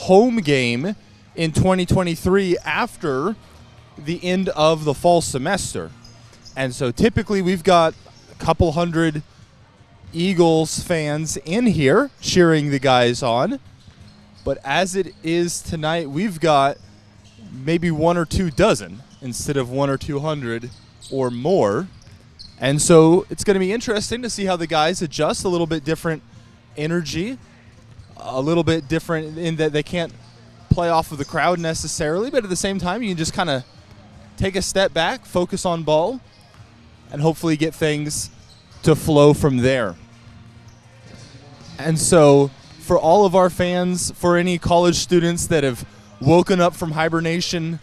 home game in 2023 after the end of the fall semester. And so typically we've got a couple hundred Eagles fans in here cheering the guys on. But as it is tonight, we've got maybe 1 or 2 dozen instead of 100 or 200 or more. And so it's going to be interesting to see how the guys adjust. A little bit different energy, a little bit different in that they can't play off of the crowd necessarily, but at the same time you can just kind of take a step back, focus on ball, and hopefully get things to flow from there. And so for all of our fans, for any college students that have woken up from hibernation,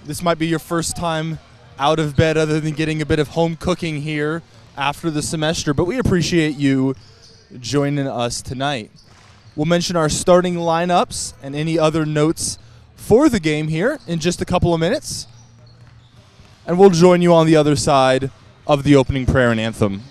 this might be your first time out of bed other than getting a bit of home cooking here after the semester, but we appreciate you joining us tonight. We'll mention our starting lineups and any other notes for the game here in just a couple of minutes, and we'll join you on the other side of the opening prayer and anthem.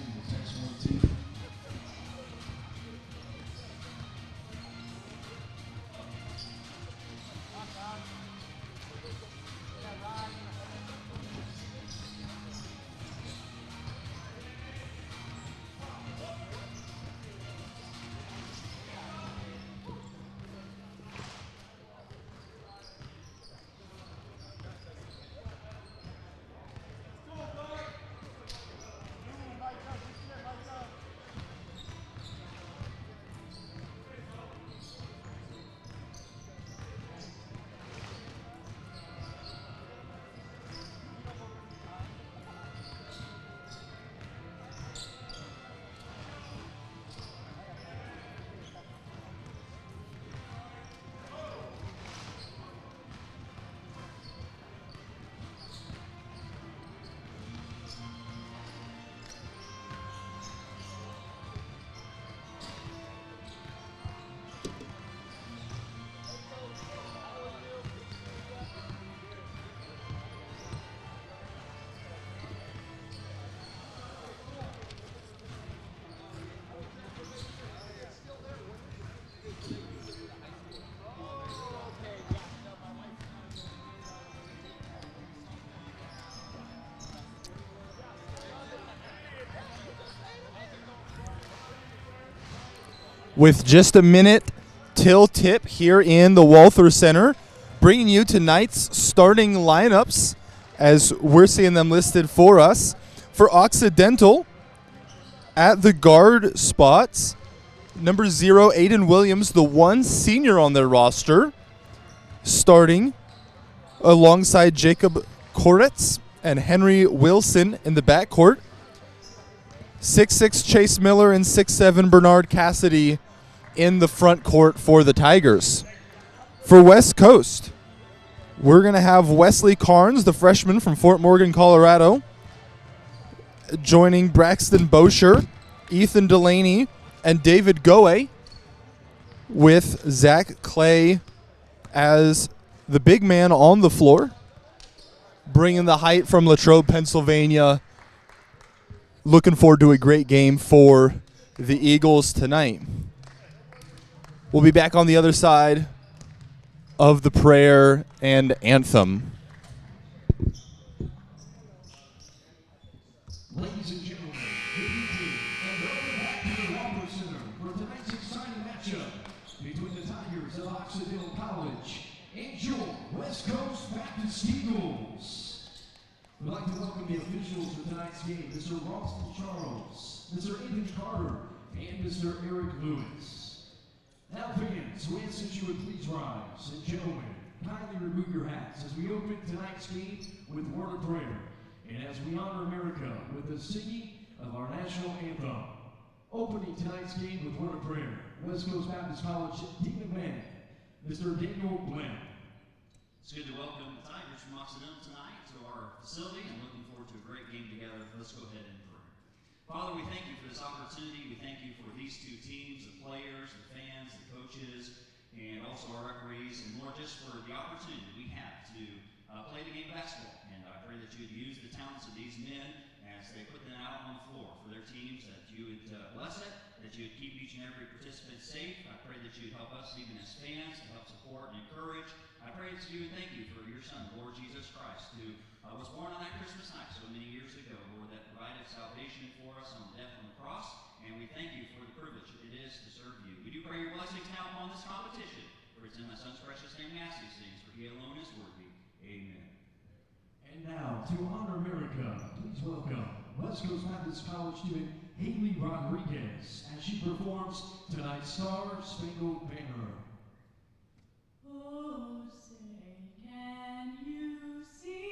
With just a minute till tip here in the Walther Center, bringing you tonight's starting lineups as we're seeing them listed for us. For Occidental, at the guard spots, number 0, Aiden Williams, the one senior on their roster, starting alongside Jacob Koretz and Henry Wilson in the backcourt. 6'6" Chase Miller and 6'7" Bernard Cassidy in the front court for the Tigers. For West Coast, we're going to have Wesley Carnes, the freshman from Fort Morgan, Colorado, joining Braxton Bosher, Ethan Delaney, and David Goe, with Zach Clay as the big man on the floor, bringing the height from Latrobe, Pennsylvania. Looking forward to a great game for the Eagles tonight. We'll be back on the other side of the prayer and anthem. Ladies and gentlemen, good evening and welcome back to the Walther Center for tonight's exciting matchup between the Tigers of Occidental College and your West Coast Baptist Eagles. We'd like to welcome the officials for tonight's game, Mr. Ralston Charles, Mr. Anthony Carter, and Mr. Eric Lewis. Now fans, we ask that you would please rise, and gentlemen, kindly remove your hats as we open tonight's game with word of prayer, and as we honor America with the singing of our national anthem. Opening tonight's game with word of prayer, West Coast Baptist College Dean of Man, Mr. Daniel Glenn. It's good to welcome the Tigers from Occidental tonight to our facility, and looking forward to a great game together. Let's go ahead and pray. Father, we thank you for this opportunity. We thank you for these two teams, the players, the fans, the coaches, and also our referees, and Lord, just for the opportunity we have to play the game of basketball. And I pray that you would use the talents of these men as they put them out on the floor for their teams, that you would bless it, that you would keep each and every participant safe. I pray that you would help us even as fans to help support and encourage. I pray that you would thank you for your Son, the Lord Jesus Christ, who was born on that Christmas night so many years ago, Lord, that provided salvation for us on the death on the cross, and we thank you for the privilege it is to serve you. We do pray your blessings now upon this competition, for it's in my Son's precious name we ask these things, for he alone is worthy. Amen. And now, to honor America, please welcome West Coast Baptist College student Haley Rodriguez as she performs tonight's Star Spangled Banner. Oh, say, can you see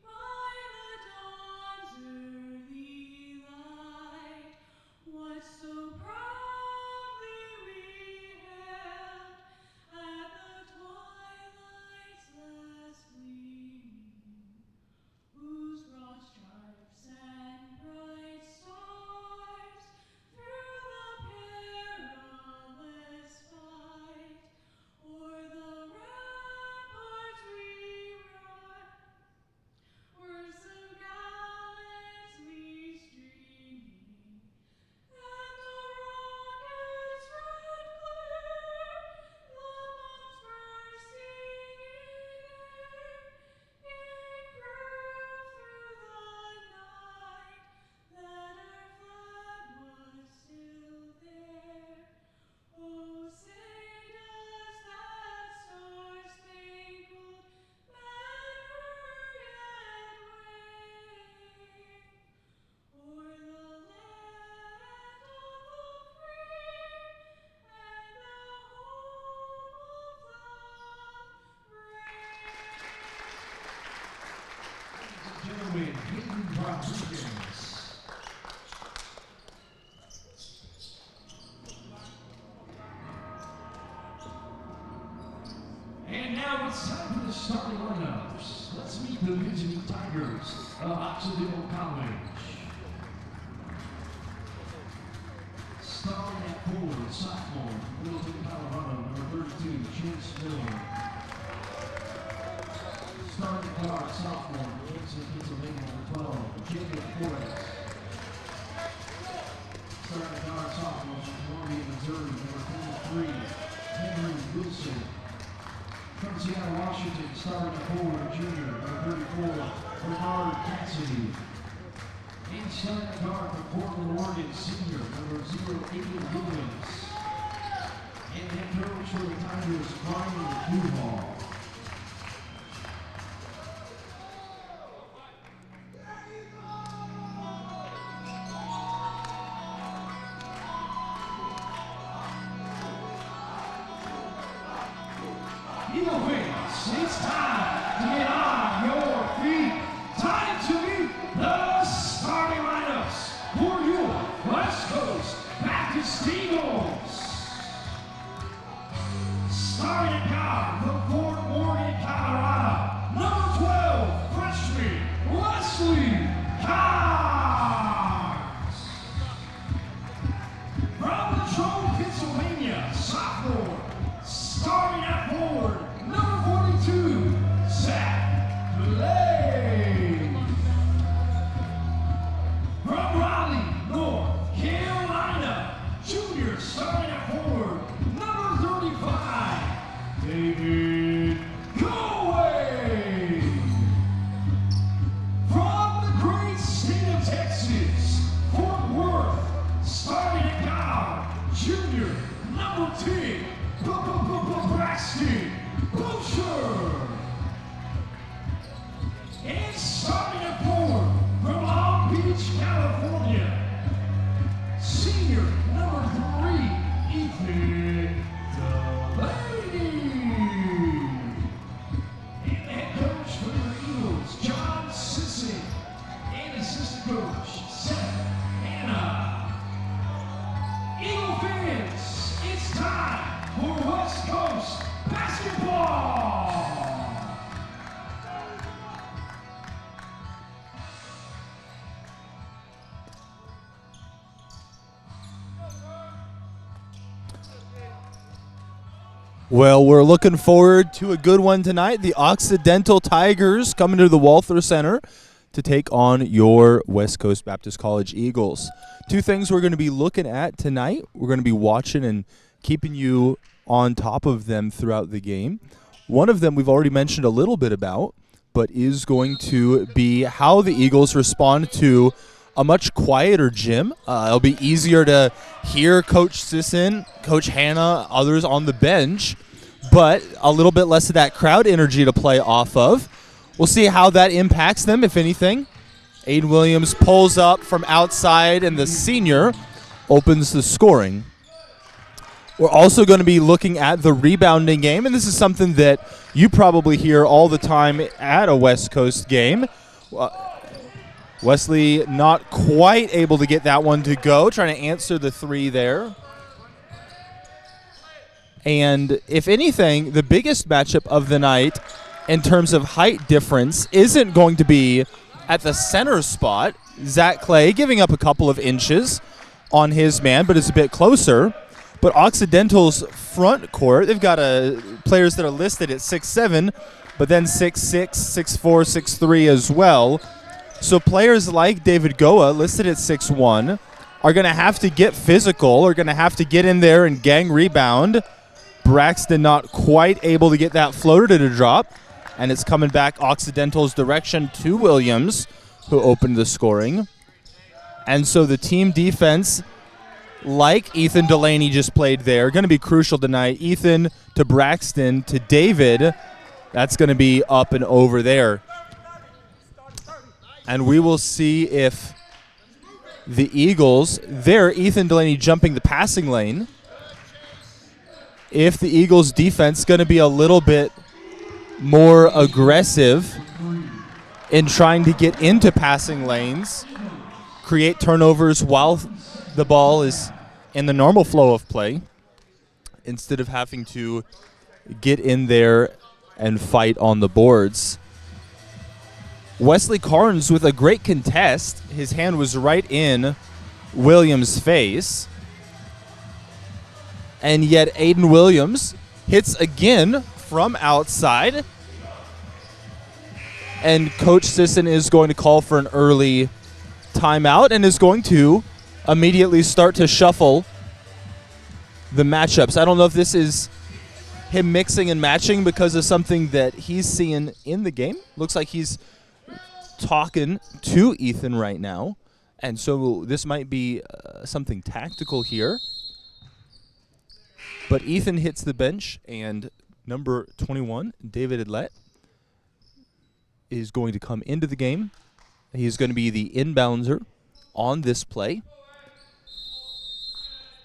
by the dawn's early light what so proudly we held at the twilight's last gleaming, whose broad stripes and bright stars through the perilous fight o'er the ramparts we ride, were so gallantly streaming, and the rocket's red glare, the bombs bursting in air, gave proof through the night that our flag was still there. Oh, say does that star-spangled banner yet wave o'er the land of the free and the home of the brave? Gentlemen, Haley Rodriguez. And now it's time for the starting lineups. Let's meet the visiting Tigers of Occidental College. Starting at forward, sophomore, Middleton, Colorado, number 32, Chase Miller. Starting guard, sophomore, Kingston, Pennsylvania, number 12, Jacob Forrest. Starting guard, sophomore, from Columbia, Missouri, number 23, Henry Wilson. From Seattle, Washington, starting at forward, junior, number 34, Bernard Cassidy. And starting guard from Portland, Oregon, senior, number 08, Williams. And head coach for the Tigers, Brian Duval. Eagle fans, it's time to get on your feet. Time to meet the starting lineups for your West Coast Baptist Eagles. Starting at guard from Fort Morgan, Colorado, number 12, freshman Wesley Carnes. From Latrobe, Pennsylvania, sophomore. Starting at forward, number 42, Zach Blake. From Raleigh, North Carolina, junior, starting at forward, number 35, David Galway. From the great state of Texas, Fort Worth, starting at guard, junior, number 10, Braxton Boucher. And starting at forward from Long Beach, California, senior number 3, Ethan Delaney. And head coach for the Eagles, John Sisson. And assistant coach, Seth Anna. Eagle fans, it's time for West Coast basketball! Well, we're looking forward to a good one tonight. The Occidental Tigers coming to the Walther Center to take on your West Coast Baptist College Eagles. Two things we're going to be looking at tonight. We're going to be watching and keeping you on top of them throughout the game. One of them we've already mentioned a little bit about, but is going to be how the Eagles respond to a much quieter gym. It'll be easier to hear Coach Sisson, Coach Hanna, others on the bench, but a little bit less of that crowd energy to play off of. We'll see how that impacts them, if anything. Aiden Williams pulls up from outside, and the senior opens the scoring. We're also going to be looking at the rebounding game, and this is something that you probably hear all the time at a West Coast game. Wesley not quite able to get that one to go, trying to answer the three there. And if anything, the biggest matchup of the night in terms of height difference isn't going to be at the center spot. Zach Clay giving up a couple of inches on his man, but it's a bit closer. But Occidental's front court, they've got players that are listed at 6'7", but then 6'6", 6'4", 6'3" as well. So players like David Goa, listed at 6'1", are going to have to get physical, are going to have to get in there and gang rebound. Braxton not quite able to get that floater to drop, and it's coming back Occidental's direction to Williams, who opened the scoring. And so the team defense, like Ethan Delaney just played there, going to be crucial tonight. Ethan to Braxton to David, that's going to be up and over there. And we will see if the Eagles, there, Ethan Delaney jumping the passing lane, if the Eagles' defense is going to be a little bit more aggressive in trying to get into passing lanes, create turnovers while the ball is in the normal flow of play, instead of having to get in there and fight on the boards. Wesley Carnes with a great contest. His hand was right in Williams' face. And yet Aiden Williams hits again from outside. And Coach Sisson is going to call for an early timeout and is going to immediately start to shuffle the matchups. I don't know if this is him mixing and matching because of something that he's seeing in the game. Looks like he's talking to Ethan right now, and so this might be something tactical here. But Ethan hits the bench, and number 21, David Adlett, is going to come into the game. He's going to be the inbounder on this play.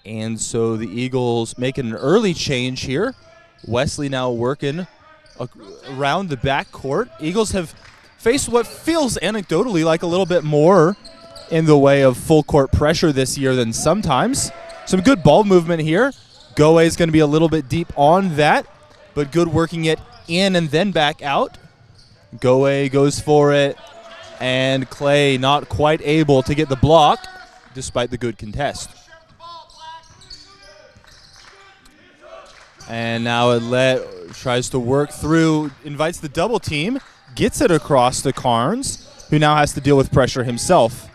And so the Eagles making an early change here. Wesley now working around the backcourt. Eagles have faced what feels anecdotally like a little bit more in the way of full court pressure this year than sometimes. Some good ball movement here. Goe is going to be a little bit deep on that, but good working it in and then back out. Goe goes for it, and Clay not quite able to get the block despite the good contest. And now Adlett tries to work through, invites the double team, gets it across to Carnes, who now has to deal with pressure himself.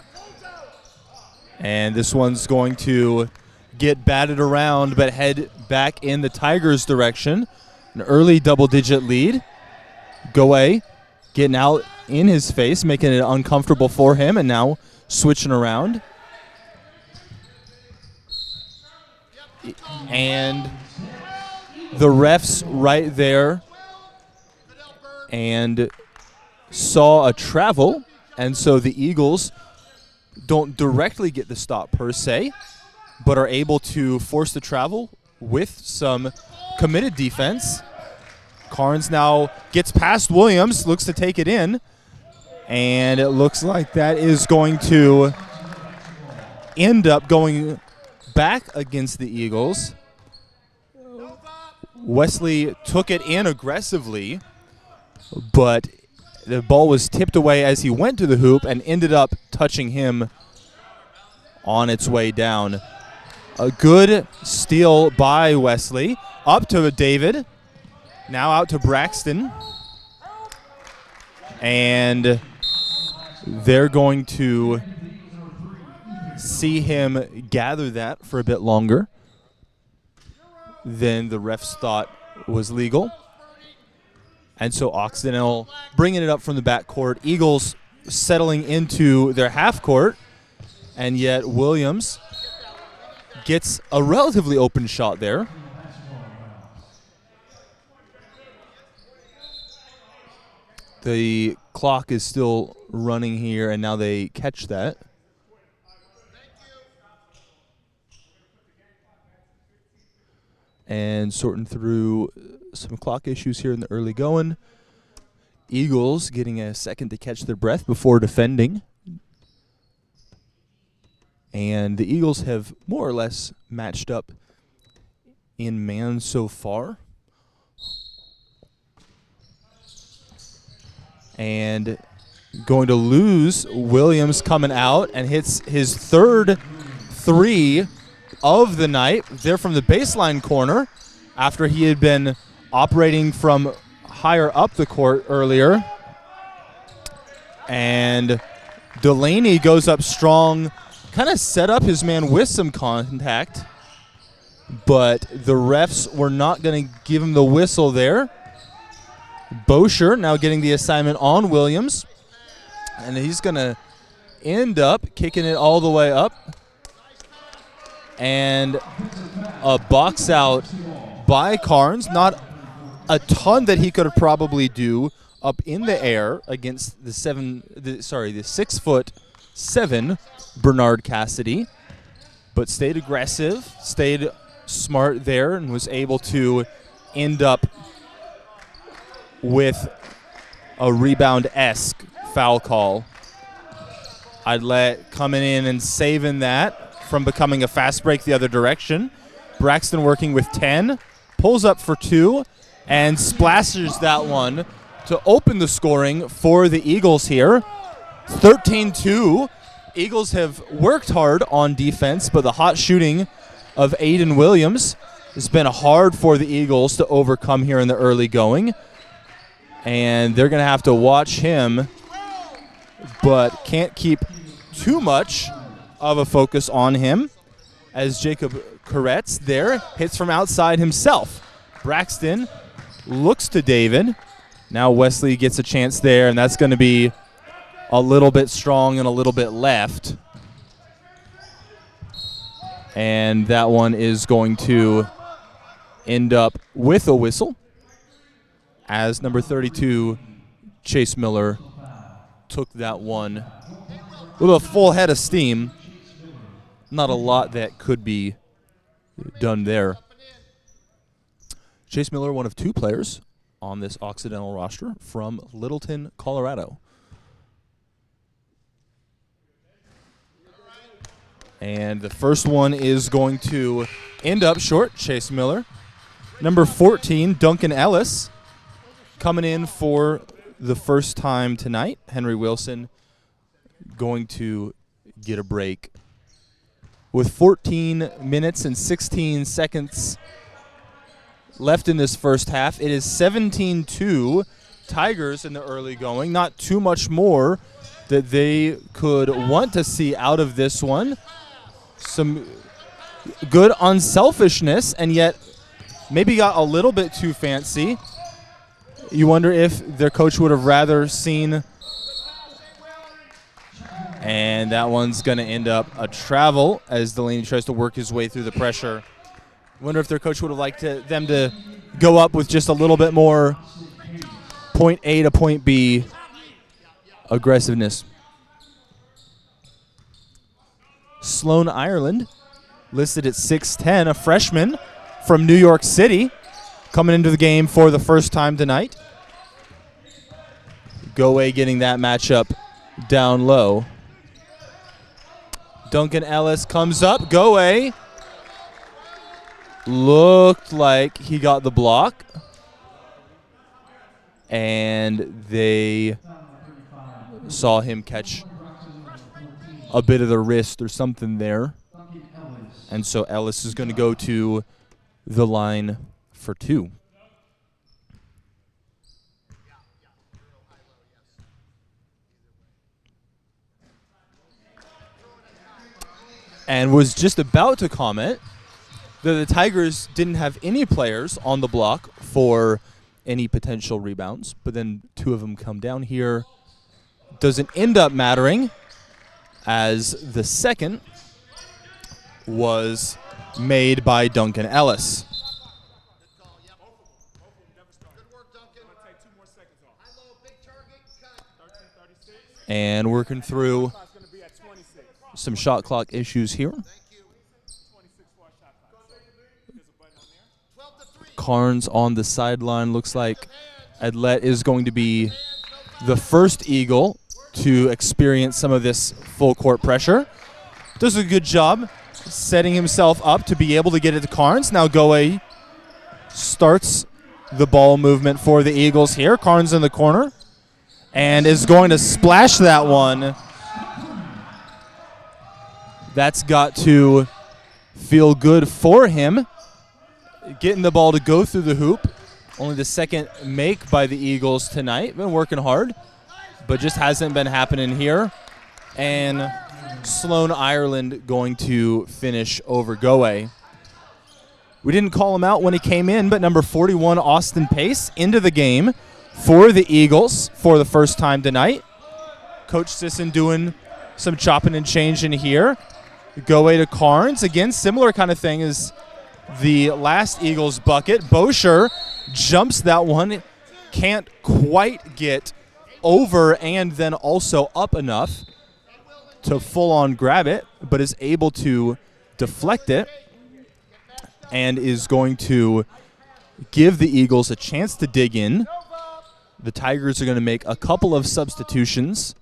And this one's going to get batted around but head back in the Tigers' direction. An early double-digit lead. Goe getting out in his face, making it uncomfortable for him, and now switching around. And the refs right there and saw a travel, and so the Eagles don't directly get the stop per se, but are able to force the travel with some committed defense. Carnes now gets past Williams, looks to take it in, and it looks like that is going to end up going back against the Eagles. Wesley took it in aggressively, but the ball was tipped away as he went to the hoop and ended up touching him on its way down. A good steal by Wesley. Up to David. Now out to Braxton. And they're going to see him gather that for a bit longer than the refs thought was legal. And so Occidental bringing it up from the backcourt. Eagles settling into their half court, and yet Williams gets a relatively open shot there. The clock is still running here, and now they catch that. And sorting through some clock issues here in the early going. Eagles getting a second to catch their breath before defending. And the Eagles have more or less matched up in man so far. And going to lose. Williams coming out and hits his third three of the night. There from the baseline corner after he had been operating from higher up the court earlier. And Delaney goes up strong, kind of set up his man with some contact, but the refs were not going to give him the whistle there. Bosher now getting the assignment on Williams, and he's going to end up kicking it all the way up. And a box out by Carnes. Not a ton that he could have probably do up in the air against the 6'7" Bernard Cassidy, but stayed aggressive, stayed smart there, and was able to end up with a rebound-esque foul call. Idlet coming in and saving that from becoming a fast break the other direction. Braxton working with 10, pulls up for 2, and splashes that one to open the scoring for the Eagles here. 13-2. Eagles have worked hard on defense, but the hot shooting of Aiden Williams has been hard for the Eagles to overcome here in the early going. And they're going to have to watch him, but can't keep too much of a focus on him as Jacob Koretz there hits from outside himself. Braxton looks to David. Now Wesley gets a chance there, and that's going to be a little bit strong and a little bit left. And that one is going to end up with a whistle as number 32, Chase Miller, took that one with a full head of steam. Not a lot that could be done there. Chase Miller, one of 2 players on this Occidental roster from Littleton, Colorado. And the first one is going to end up short. Chase Miller. Number 14, Duncan Ellis, coming in for the first time tonight. Henry Wilson going to get a break. With 14 minutes and 16 seconds left in this first half, it is 17-2 Tigers in the early going. Not too much more that they could want to see out of this one. Some good unselfishness, and yet maybe got a little bit too fancy. You wonder if their coach would have rather seen. And that one's going to end up a travel as Delaney tries to work his way through the pressure. Wonder if their coach would have liked them to go up with just a little bit more point A to point B aggressiveness. Sloan Ireland, listed at 6'10", a freshman from New York City, coming into the game for the first time tonight. Goe getting that matchup down low. Duncan Ellis comes up. Goe looked like he got the block. And they saw him catch a bit of the wrist or something there. And so Ellis is going to go to the line for 2. and was just about to comment that the Tigers didn't have any players on the block for any potential rebounds, but then 2 of them come down here. Doesn't end up mattering, as the second was made by Duncan Ellis. And working through some shot clock issues here. Carnes on the sideline. Looks like Adlet is going to be the first Eagle to experience some of this full court pressure. Does a good job setting himself up to be able to get it to Carnes. Now Goe starts the ball movement for the Eagles here. Carnes in the corner and is going to splash that one. That's got to feel good for him. Getting the ball to go through the hoop. Only the second make by the Eagles tonight. Been working hard, but just hasn't been happening here. And Sloan Ireland going to finish over Goe. We didn't call him out when he came in, but number 41, Austin Pace, into the game for the Eagles for the first time tonight. Coach Sisson doing some chopping and changing here. Goe to Carnes. Again, similar kind of thing as the last Eagles bucket. Bosher jumps that one. Can't quite get over and then also up enough to full-on grab it, but is able to deflect it and is going to give the Eagles a chance to dig in. The Tigers are going to make a couple of substitutions,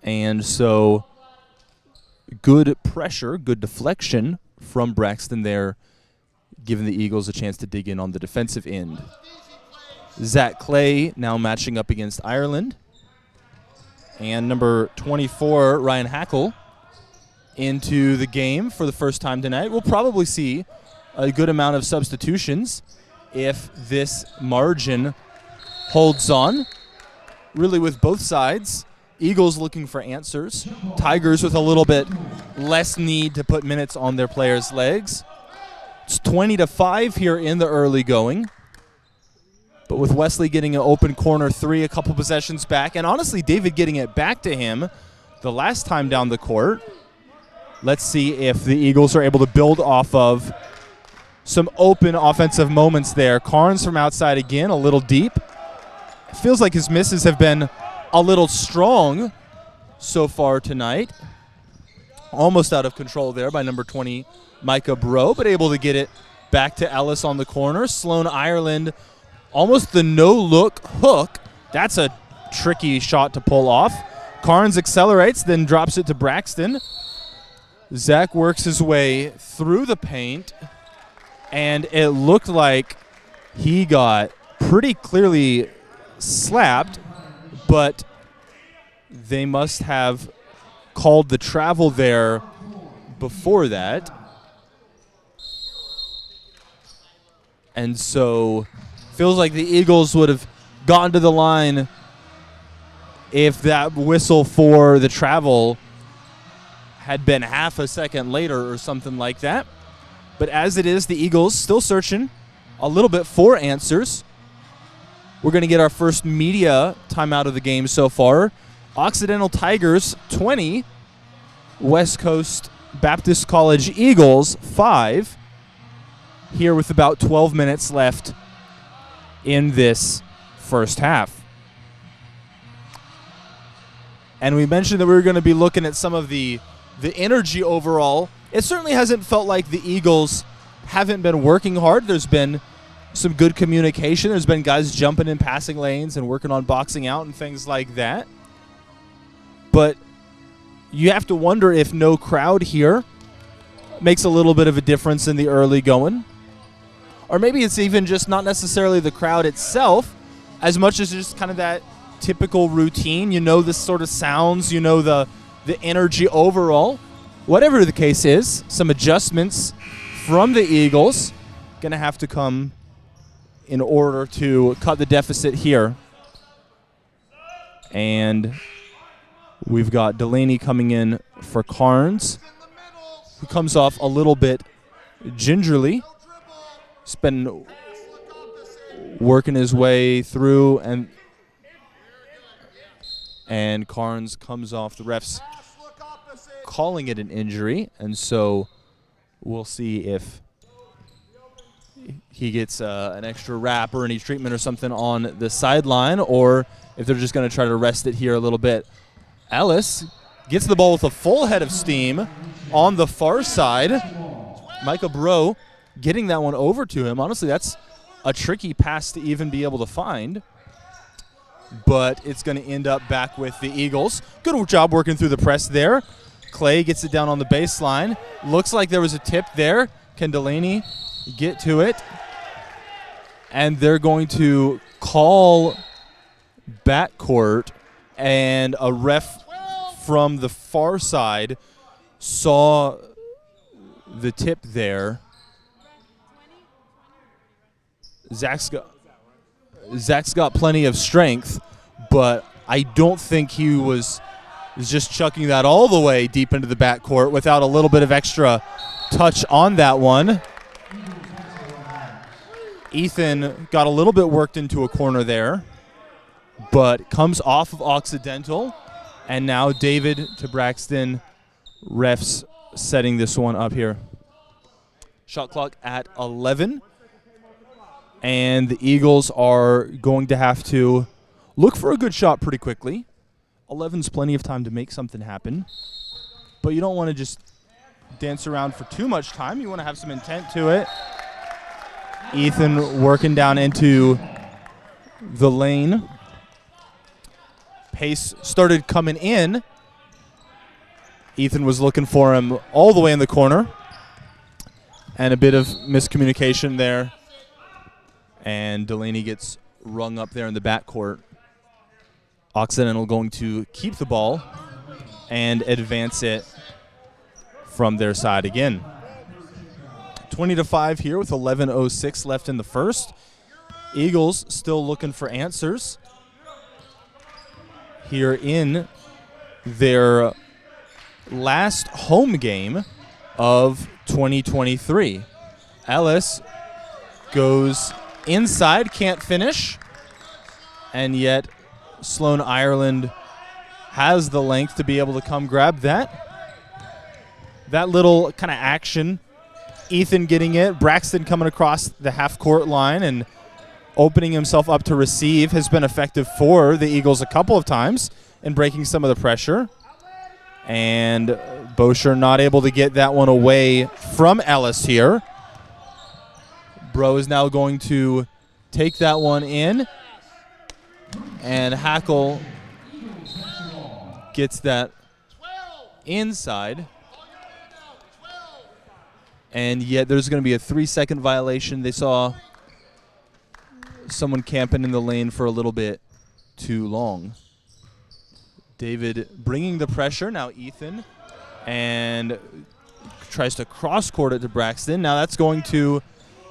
and so good pressure, good deflection from Braxton there, giving the Eagles a chance to dig in on the defensive end. Zach Clay now matching up against Ireland. And number 24, Ryan Hackle, into the game for the first time tonight. We'll probably see a good amount of substitutions if this margin holds on. Really with both sides. Eagles looking for answers. Tigers with a little bit less need to put minutes on their players' legs. It's 20-5 here in the early going. But with Wesley getting an open corner 3 a couple possessions back, and honestly David getting it back to him the last time down the court. Let's see if the Eagles are able to build off of some open offensive moments there. Carnes from outside again, a little deep. It feels like his misses have been a little strong so far tonight. Almost out of control there by number 20, Micah Bro, but able to get it back to Ellis on the corner. Sloan Ireland, almost the no-look hook. That's a tricky shot to pull off. Carnes accelerates, then drops it to Braxton. Zach works his way through the paint, and it looked like he got pretty clearly slapped, but they must have called the travel there before that. And so feels like the Eagles would have gotten to the line if that whistle for the travel had been half a second later or something like that. But as it is, the Eagles still searching a little bit for answers. We're going to get our first media timeout of the game so far. Occidental Tigers 20, West Coast Baptist College Eagles 5, here with about 12 minutes left in this first half. And we mentioned that we were going to be looking at some of the energy overall. It certainly hasn't felt like the Eagles haven't been working hard. There's been some good communication. There's been guys jumping in passing lanes and working on boxing out and things like that. But you have to wonder if no crowd here makes a little bit of a difference in the early going. Or maybe it's even just not necessarily the crowd itself as much as just kind of that typical routine. You know the sort of sounds, you know the energy overall. Whatever the case is, some adjustments from the Eagles going to have to come in order to cut the deficit here. And we've got Delaney coming in for Carnes. who comes off a little bit gingerly. He's been working his way through, and Carnes comes off. The refs calling it an injury, and so we'll see if he gets an extra wrap or any treatment or something on the sideline, or if they're just going to try to rest it here a little bit. Ellis gets the ball with a full head of steam on the far side. Micah Bro getting that one over to him. Honestly, that's a tricky pass to even be able to find, but it's going to end up back with the Eagles. Good job working through the press there. Clay gets it down on the baseline. Looks like there was a tip there. Can Delaney get to it? And they're going to call backcourt, and a ref from the far side saw the tip there. Zach's got plenty of strength, but I don't think he was just chucking that all the way deep into the backcourt without a little bit of extra touch on that one. Ethan got a little bit worked into a corner there, but comes off of Occidental. And now David to Braxton, refs setting this one up here. Shot clock at 11. And the Eagles are going to have to look for a good shot pretty quickly. 11's plenty of time to make something happen. But you don't want to just dance around for too much time. You want to have some intent to it. Ethan working down into the lane. Pace started coming in. Ethan was looking for him all the way in the corner. And a bit of miscommunication there. And Delaney gets rung up there in the backcourt. Occidental going to keep the ball and advance it from their side again. 20-5 here with 11:06 left in the first. Eagles still looking for answers here in their last home game of 2023. Ellis goes inside, can't finish, and yet Sloan Ireland has the length to be able to come grab that. That little kind of action, Ethan getting it, Braxton coming across the half-court line and opening himself up to receive has been effective for the Eagles a couple of times in breaking some of the pressure. And Bosher not able to get that one away from Ellis here. Bro is now going to take that one in, and Hackle gets that inside. And yet there's going to be a 3-second violation. They saw someone camping in the lane for a little bit too long. David bringing the pressure. Now Ethan, and tries to cross-court it to Braxton. Now that's going to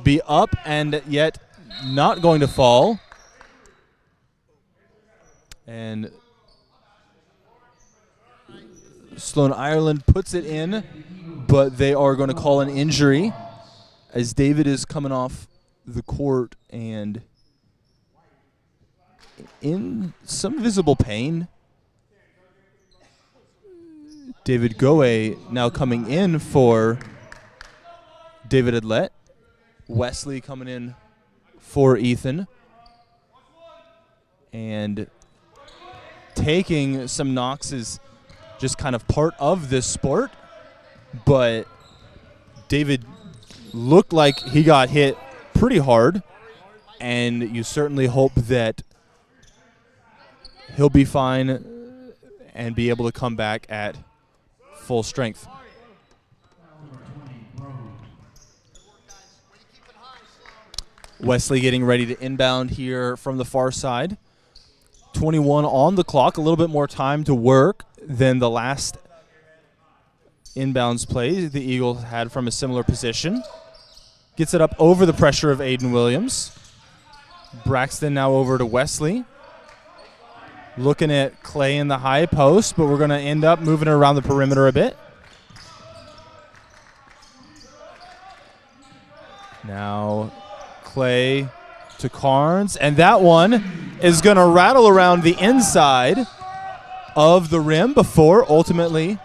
be up and yet not going to fall. And Sloan Ireland puts it in, but they are going to call an injury as David is coming off the court and in some visible pain. David Goe now coming in for David Adlet. Wesley coming in for Ethan. And taking some knocks is just kind of part of this sport. But David looked like he got hit pretty hard. And you certainly hope that he'll be fine and be able to come back at full strength. Wesley getting ready to inbound here from the far side. 21 on the clock, a little bit more time to work than the last inbounds play the Eagles had from a similar position. Gets it up over the pressure of Aiden Williams. Braxton now over to Wesley. Looking at Clay in the high post, but we're going to end up moving it around the perimeter a bit. Clay to Carnes, and that one is going to rattle around the inside of the rim before ultimately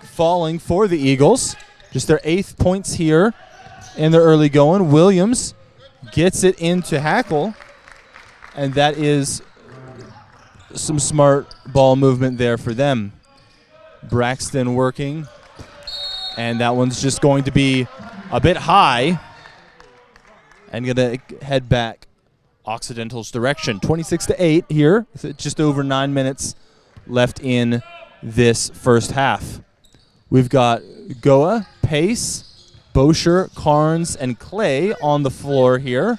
falling for the Eagles. Just their 8th points here in their early going. Williams gets it into Hackle, and that is some smart ball movement there for them. Braxton working, and that one's just going to be a bit high and going to head back Occidental's direction. 26-8 here, with just over 9 minutes left in this first half. We've got Goa, Pace, Bosher, Carnes, and Clay on the floor here.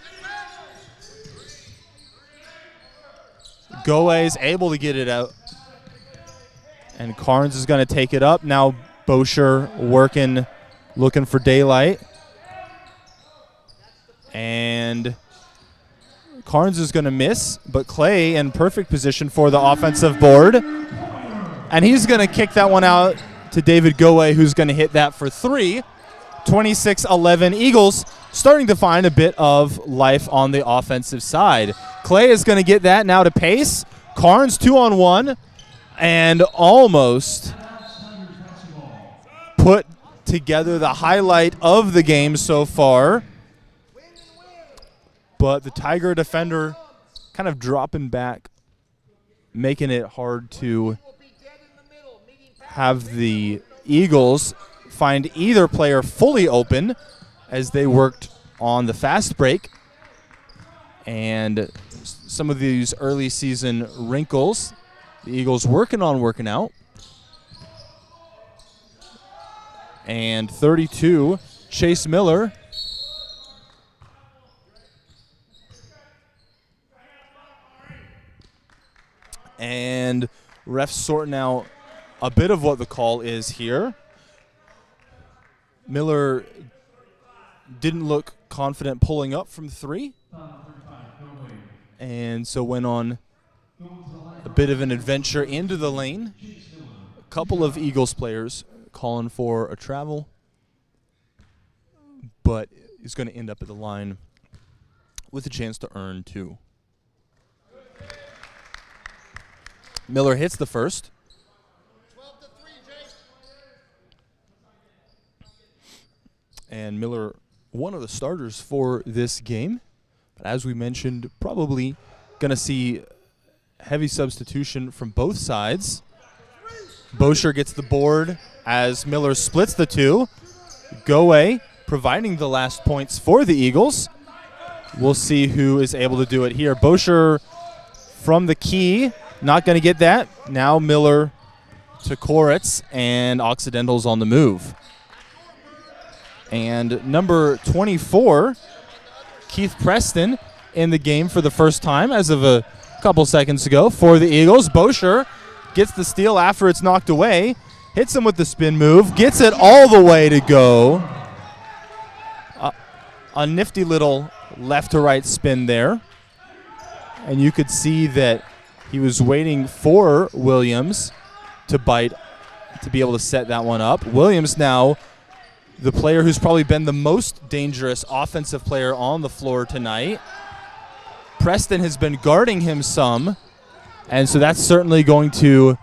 Goa is able to get it out, and Carnes is going to take it up. Now Bosher working, looking for daylight. And Carnes is going to miss, but Clay in perfect position for the offensive board. And he's going to kick that one out to David Goe, who's going to hit that for 3. 26-11. Eagles starting to find a bit of life on the offensive side. Clay is going to get that now to Pace. Carnes 2-on-1 and almost put together the highlight of the game so far. But the Tiger defender kind of dropping back, making it hard to have the Eagles find either player fully open as they worked on the fast break. And some of these early season wrinkles, the Eagles working out. And 32, Chase Miller. And refs sorting out a bit of what the call is here. Miller didn't look confident pulling up from 3. And so went on a bit of an adventure into the lane. A couple of Eagles players calling for a travel, but is going to end up at the line with a chance to earn 2. Miller hits the first. 12-3, Jake. And Miller, one of the starters for this game. But as we mentioned, probably going to see heavy substitution from both sides. Bosher gets the board as Miller splits the 2. Goe providing the last points for the Eagles. We'll see who is able to do it here. Bosher from the key. Not going to get that. Now Miller to Koritz, and Occidental's on the move. And number 24, Keith Preston, in the game for the first time as of a couple seconds ago for the Eagles. Bosher gets the steal after it's knocked away, hits him with the spin move, gets it all the way to go. A nifty little left to right spin there. And you could see that he was waiting for Williams to bite to be able to set that one up. Williams now the player who's probably been the most dangerous offensive player on the floor tonight. Preston has been guarding him some, and so that's certainly going to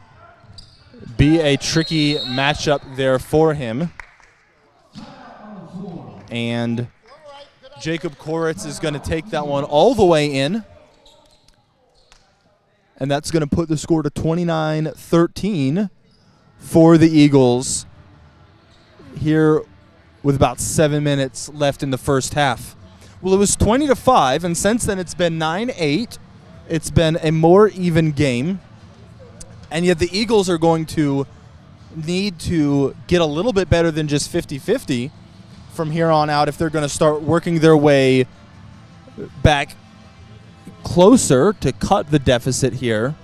be a tricky matchup there for him. And Jacob Koritz is going to take that one all the way in. And that's going to put the score to 29-13 for the Eagles here with about 7 minutes left in the first half. Well, it was 20-5, and since then it's been 9-8. It's been a more even game. And yet the Eagles are going to need to get a little bit better than just 50-50 from here on out if they're going to start working their way back closer to cut the deficit here.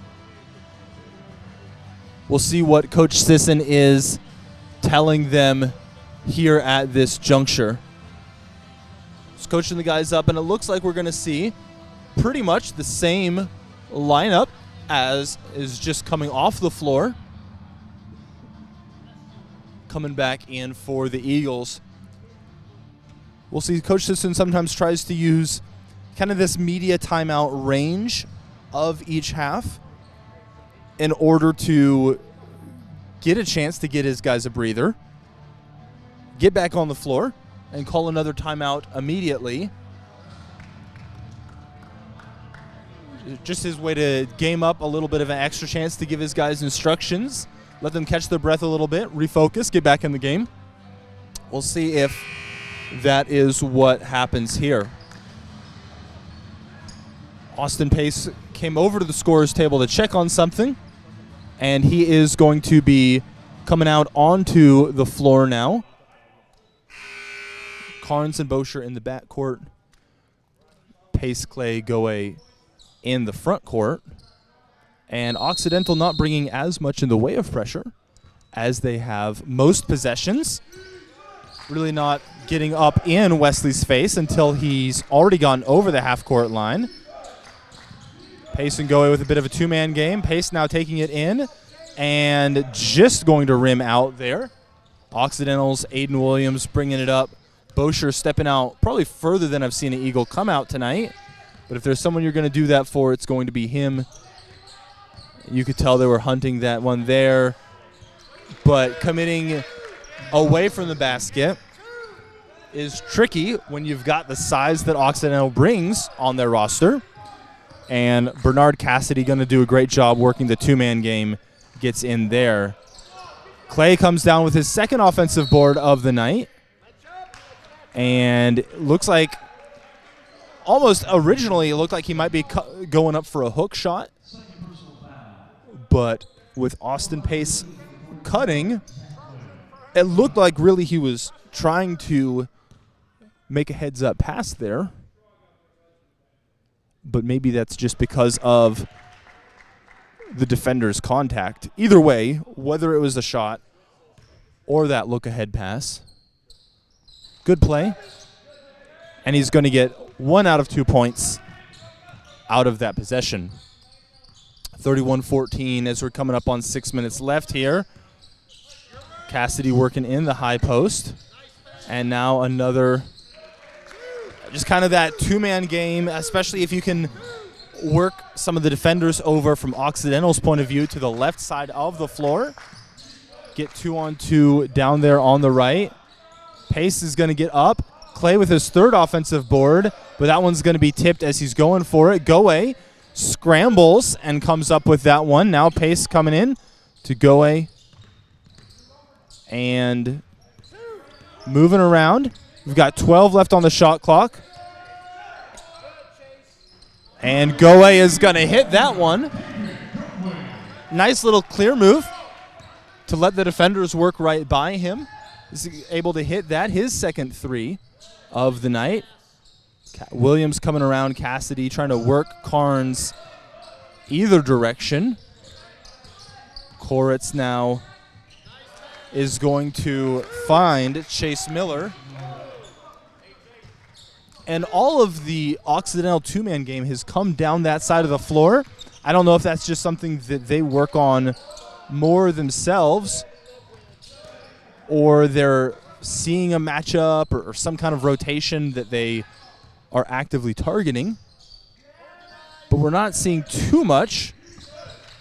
We'll see what Coach Sisson is telling them here at this juncture. He's coaching the guys up, and it looks like we're going to see pretty much the same lineup as is just coming off the floor. Coming back in for the Eagles. we'll see Coach Sisson sometimes tries to use kind of this media timeout range of each half in order to get a chance to get his guys a breather, get back on the floor, and call another timeout immediately. Just his way to game up a little bit of an extra chance to give his guys instructions, let them catch their breath a little bit, refocus, get back in the game. We'll see if that is what happens here. Austin Pace came over to the scorer's table to check on something, and he is going to be coming out onto the floor now. Carnes and Bosher in the backcourt. Pace, Clay, Goe in the front court. And Occidental not bringing as much in the way of pressure as they have most possessions. Really not getting up in Wesley's face until he's already gone over the half-court line. Pace and Goe with a bit of a two-man game. Pace now taking it in and just going to rim out there. Occidental's Aiden Williams bringing it up. Bosher stepping out probably further than I've seen an Eagle come out tonight. But if there's someone you're going to do that for, it's going to be him. You could tell they were hunting that one there. But committing away from the basket is tricky when you've got the size that Occidental brings on their roster. And Bernard Cassidy going to do a great job working the two-man game, gets in there. Clay comes down with his second offensive board of the night. And looks like, almost originally, it looked like he might be going up for a hook shot. But with Austin Pace cutting, it looked like really he was trying to make a heads-up pass there. But maybe that's just because of the defender's contact. Either way, whether it was a shot or that look-ahead pass, good play. And he's going to get 1 out of 2 points out of that possession. 31-14 as we're coming up on 6 minutes left here. Cassidy working in the high post. And now another, just kind of that two-man game, especially if you can work some of the defenders over from Occidental's point of view to the left side of the floor. Get 2-on-2 down there on the right. Pace is going to get up. Clay with his third offensive board, but that one's going to be tipped as he's going for it. Goe scrambles and comes up with that one. Now Pace coming in to Goe and moving around. We've got 12 left on the shot clock. And Goe is going to hit that one. Nice little clear move to let the defenders work right by him. Is able to hit that, his second three of the night. Williams coming around Cassidy, trying to work Carnes either direction. Koritz now is going to find Chase Miller. And all of the Occidental two-man game has come down that side of the floor. I don't know if that's just something that they work on more themselves, or they're seeing a matchup or some kind of rotation that they are actively targeting. But we're not seeing too much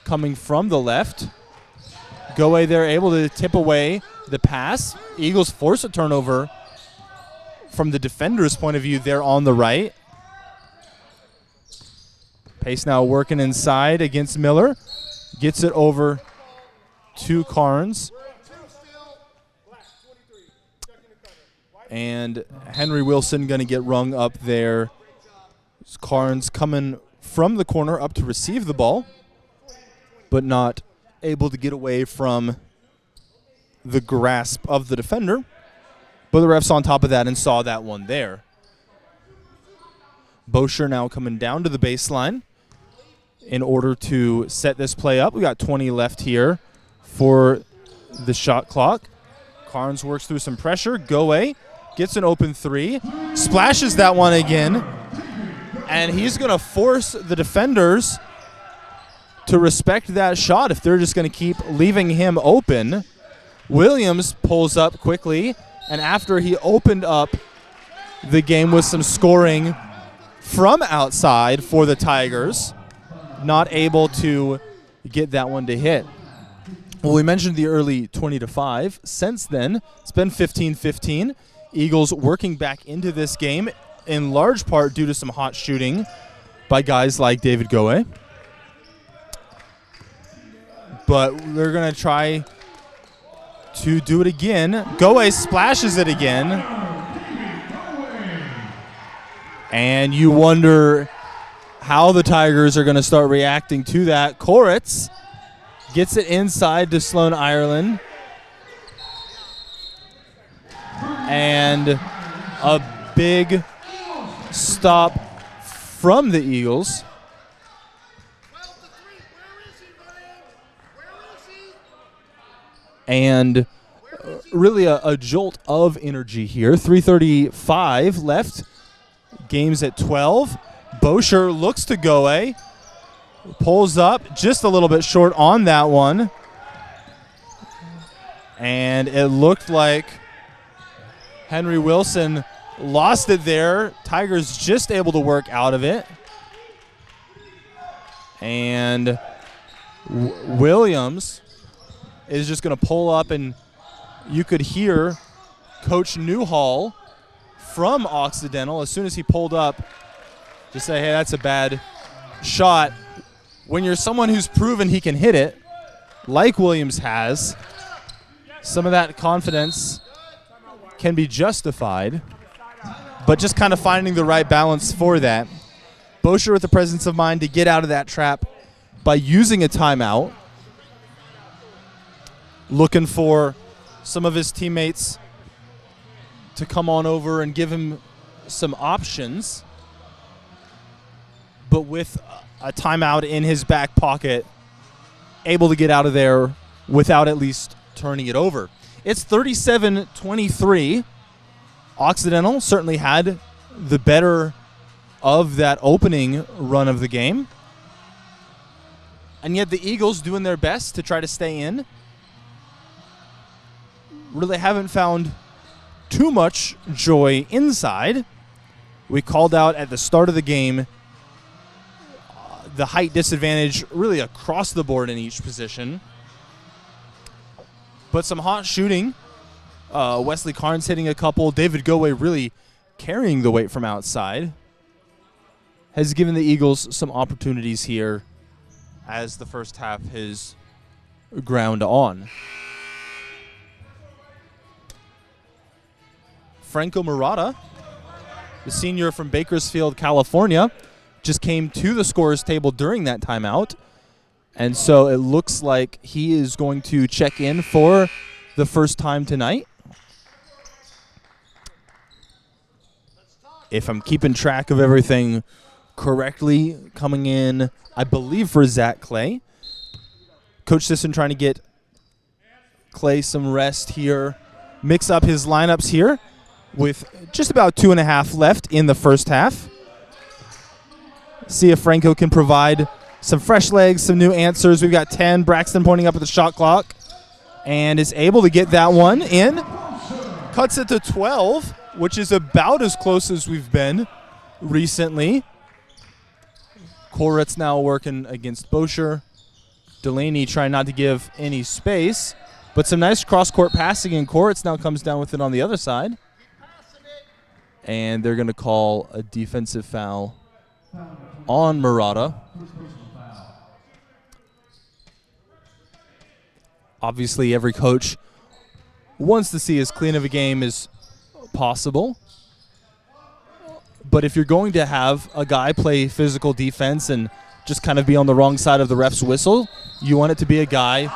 coming from the left. Goe there able to tip away the pass. Eagles force a turnover from the defender's point of view there on the right. Pace now working inside against Miller. Gets it over to Carnes. And Henry Wilson going to get rung up there. Carnes coming from the corner up to receive the ball, but not able to get away from the grasp of the defender. But the ref's on top of that and saw that one there. Bosher now coming down to the baseline in order to set this play up. We got 20 left here for the shot clock. Carnes works through some pressure. Goe gets an open three, splashes that one again, and he's going to force the defenders to respect that shot if they're just going to keep leaving him open. Williams pulls up quickly, and after he opened up the game with some scoring from outside for the Tigers. Not able to get that one to hit. Well, we mentioned the early 20-5. Since then, it's been 15-15. Eagles working back into this game in large part due to some hot shooting by guys like David Goe. But they're going to try to do it again. Goe splashes it again. And you wonder how the Tigers are going to start reacting to that. Koritz gets it inside to Sloan Ireland. And a big stop from the Eagles. 12 to 3. Where is he, Ryan? Where is he? And really a jolt of energy here. 3:35 left. Game's at 12. Bosher looks to Goe. Pulls up just a little bit short on that one. And it looked like Henry Wilson lost it there. Tigers just able to work out of it. And Williams is just going to pull up, and you could hear Coach Newhall from Occidental as soon as he pulled up to say, hey, that's a bad shot. When you're someone who's proven he can hit it, like Williams has, some of that confidence can be justified, but just kind of finding the right balance for that. Bosher with the presence of mind to get out of that trap by using a timeout, looking for some of his teammates to come on over and give him some options, but with a timeout in his back pocket, able to get out of there without at least turning it over. It's 37-23. Occidental certainly had the better of that opening run of the game. And yet the Eagles doing their best to try to stay in. Really haven't found too much joy inside. We called out at the start of the game the height disadvantage really across the board in each position. But some hot shooting. Wesley Carnes hitting a couple. David Goe really carrying the weight from outside. Has given the Eagles some opportunities here as the first half has ground on. Franco Murata, the senior from Bakersfield, California, just came to the scorer's table during that timeout. And so it looks like he is going to check in for the first time tonight. If I'm keeping track of everything correctly, coming in, I believe, for Zach Clay. Coach Sisson trying to get Clay some rest here. Mix up his lineups here with just about 2.5 left in the first half. See if Franco can provide some fresh legs, some new answers. We've got 10. Braxton pointing up at the shot clock and is able to get that one in. Cuts it to 12, which is about as close as we've been recently. Koritz now working against Bosher. Delaney trying not to give any space, but some nice cross-court passing, and Koritz now comes down with it on the other side. And they're going to call a defensive foul on Murata. Obviously, every coach wants to see as clean of a game as possible. But if you're going to have a guy play physical defense and just kind of be on the wrong side of the ref's whistle, you want it to be a guy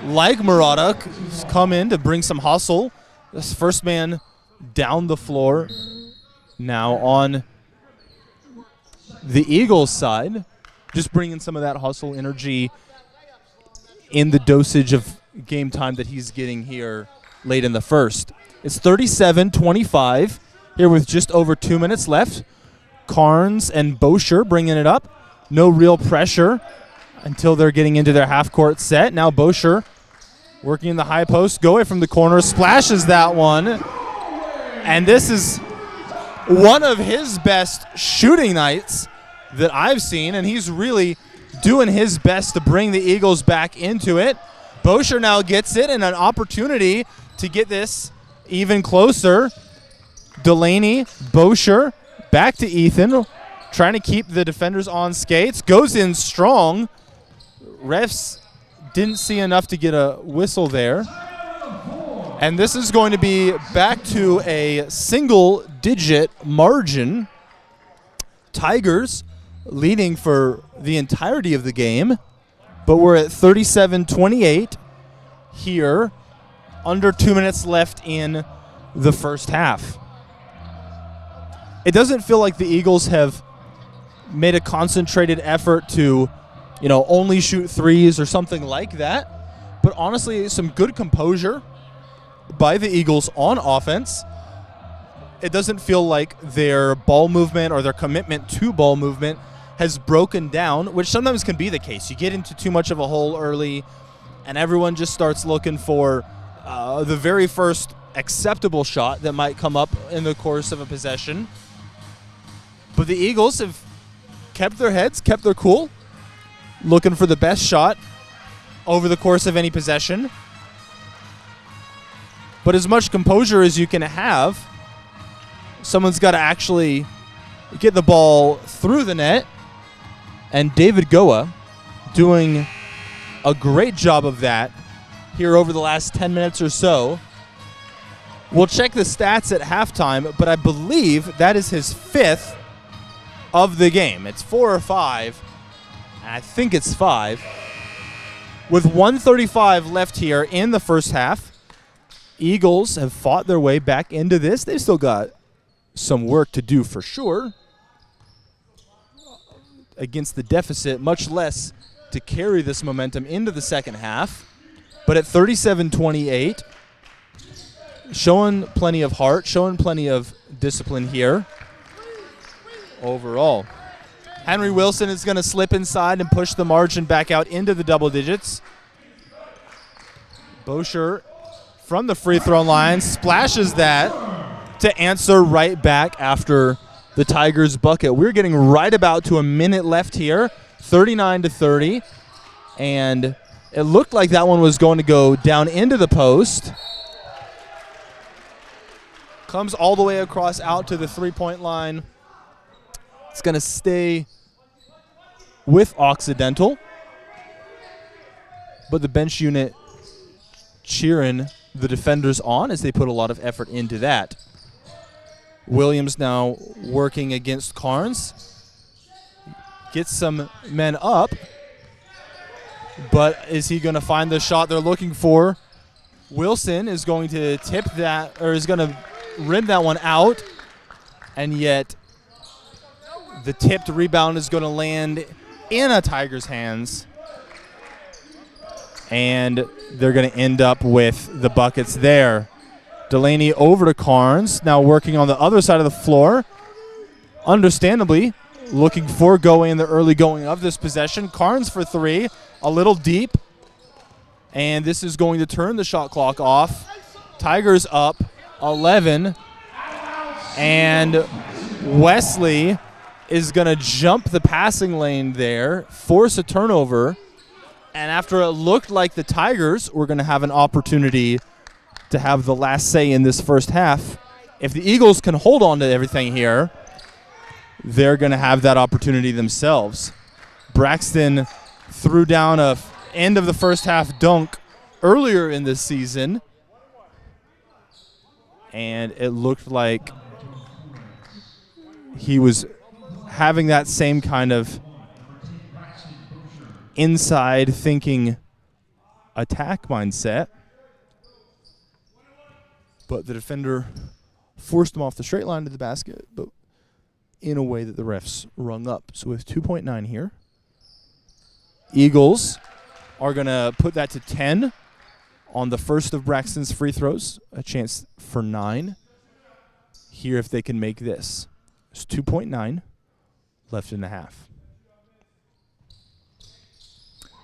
like Murata come in to bring some hustle. This first man down the floor now on the Eagles side, just bringing some of that hustle energy in the dosage of game time that he's getting here late in the first. It's 37-25 here with just over 2 minutes left. Carnes and Bosher bringing it up. No real pressure until they're getting into their half-court set. Now Bosher working in the high post. Goe from the corner splashes that one. And this is one of his best shooting nights that I've seen, and he's really doing his best to bring the Eagles back into it. Bosher now gets it and an opportunity to get this even closer. Delaney, Bosher, back to Ethan, trying to keep the defenders on skates. Goes in strong. Refs didn't see enough to get a whistle there. And this is going to be back to a single-digit margin. Tigers leading for the entirety of the game, but we're at 37-28 here, under 2 minutes left in the first half. It doesn't feel like the Eagles have made a concentrated effort to, only shoot threes or something like that, but honestly, some good composure by the Eagles on offense. It doesn't feel like their ball movement or their commitment to ball movement has broken down, which sometimes can be the case. You get into too much of a hole early, and everyone just starts looking for the very first acceptable shot that might come up in the course of a possession. But the Eagles have kept their heads, kept their cool, looking for the best shot over the course of any possession. But as much composure as you can have, someone's got to actually get the ball through the net. And David Goa doing a great job of that here over the last 10 minutes or so. We'll check the stats at halftime, but I believe that is his 5th of the game. It's 4 or 5, and I think it's 5. With 1:35 left here in the first half, Eagles have fought their way back into this. They've still got some work to do for sure against the deficit, much less to carry this momentum into the second half. But at 37-28, showing plenty of heart, showing plenty of discipline here overall. Henry Wilson is going to slip inside and push the margin back out into the double digits. Bosher from the free throw line splashes that to answer right back after the Tigers bucket. We're getting right about to a minute left here, 39-30, and it looked like that one was going to go down into the post. Comes all the way across out to the three-point line. It's going to stay with Occidental, but the bench unit cheering the defenders on as they put a lot of effort into that. Williams now working against Carnes. Gets some men up, but is he going to find the shot they're looking for? Wilson is going to tip that, or is going to rim that one out, and yet the tipped rebound is going to land in a Tiger's hands, and they're going to end up with the buckets there. Delaney over to Carnes, now working on the other side of the floor. Understandably, looking for going in the early going of this possession. Carnes for 3, a little deep, and this is going to turn the shot clock off. Tigers up 11, and Wesley is going to jump the passing lane there, force a turnover, and after it looked like the Tigers were going to have an opportunity to have the last say in this first half, if the Eagles can hold on to everything here, they're going to have that opportunity themselves. Braxton threw down a end of the first half dunk earlier in this season, and it looked like he was having that same kind of inside thinking attack mindset. But the defender forced him off the straight line to the basket, but in a way that the refs rung up. So with 2.9 here, Eagles are going to put that to 10 on the first of Braxton's free throws, a chance for 9 here if they can make this. There's 2.9 left in the half.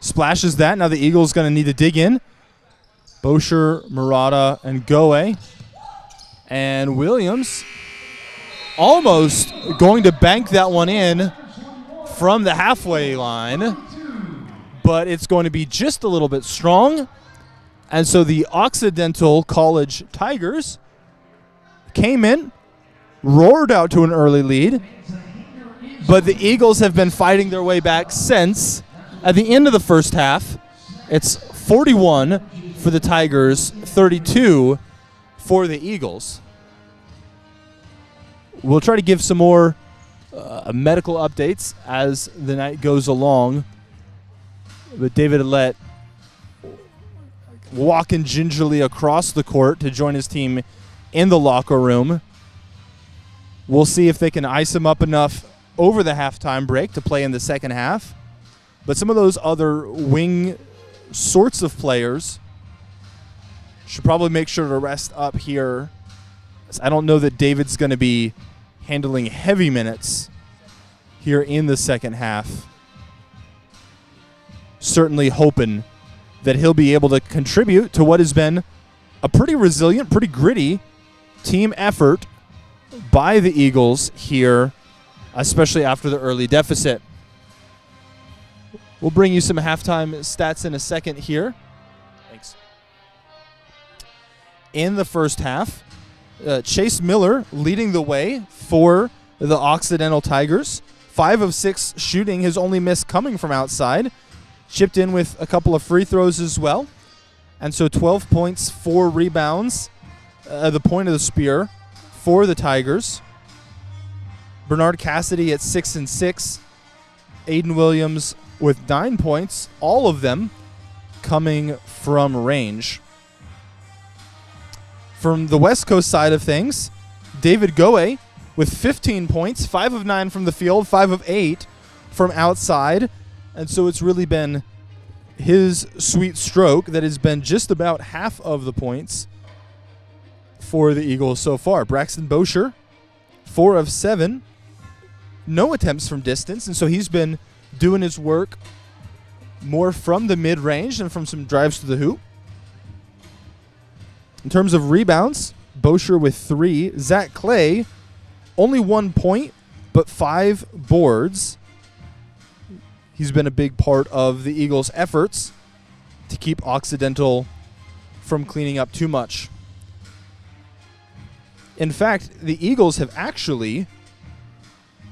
Splashes that. Now the Eagles going to need to dig in. Bosher, Murata, and Goe. And Williams almost going to bank that one in from the halfway line, but it's going to be just a little bit strong. And so the Occidental College Tigers came in, roared out to an early lead, but the Eagles have been fighting their way back since. At the end of the first half, it's 41 for the Tigers, 32 for the Eagles. We'll try to give some more medical updates as the night goes along. But David Allette walking gingerly across the court to join his team in the locker room. We'll see if they can ice him up enough over the halftime break to play in the second half. But some of those other wing sorts of players should probably make sure to rest up here. I don't know that David's going to be handling heavy minutes here in the second half. Certainly hoping that he'll be able to contribute to what has been a pretty resilient, pretty gritty team effort by the Eagles here, especially after the early deficit. We'll bring you some halftime stats in a second here. Thanks. In the first half, Chase Miller leading the way for the Occidental Tigers. 5 of 6 shooting, his only miss coming from outside. Chipped in with a couple of free throws as well. And so 12 points, 4 rebounds, the point of the spear for the Tigers. Bernard Cassidy at 6 and 6. Aiden Williams with 9 points, all of them coming from range. From the West Coast side of things, David Goe with 15 points, 5 of 9 from the field, 5 of 8 from outside. And so it's really been his sweet stroke that has been just about half of the points for the Eagles so far. Braxton Bosher, 4 of 7. No attempts from distance, and so he's been doing his work more from the mid-range and from some drives to the hoop. In terms of rebounds, Bosher with 3. Zach Clay, only 1 point, but 5 boards. He's been a big part of the Eagles' efforts to keep Occidental from cleaning up too much. In fact, the Eagles have actually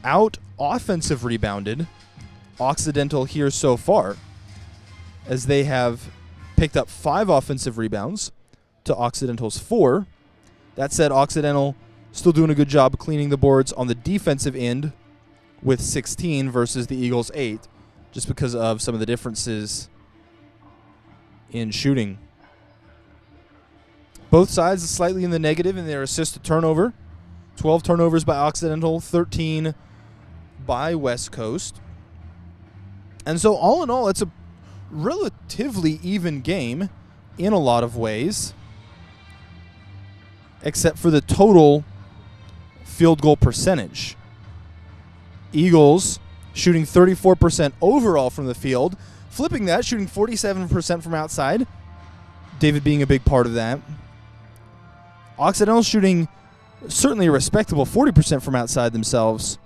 out-offensive rebounded Occidental here so far, as they have picked up 5 offensive rebounds to Occidental's 4. That said, Occidental still doing a good job cleaning the boards on the defensive end with 16 versus the Eagles' 8, just because of some of the differences in shooting. Both sides slightly in the negative in their assist to turnover. 12 turnovers by Occidental, 13 by West Coast. And so all in all, it's a relatively even game in a lot of ways, except for the total field goal percentage. Eagles shooting 34% overall from the field, flipping that, shooting 47% from outside, David being a big part of that. Occidental shooting certainly a respectable 40% from outside themselves,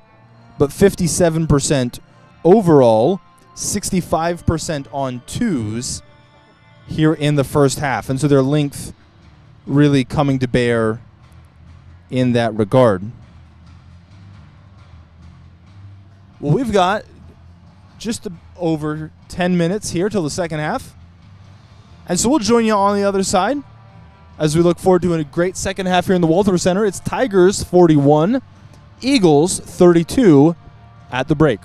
but 57% overall, 65% on twos here in the first half. And so their length really coming to bear in that regard. Well, we've got just over 10 minutes here till the second half. And so we'll join you on the other side as we look forward to a great second half here in the Walther Center. It's Tigers 41, Eagles 32 at the break.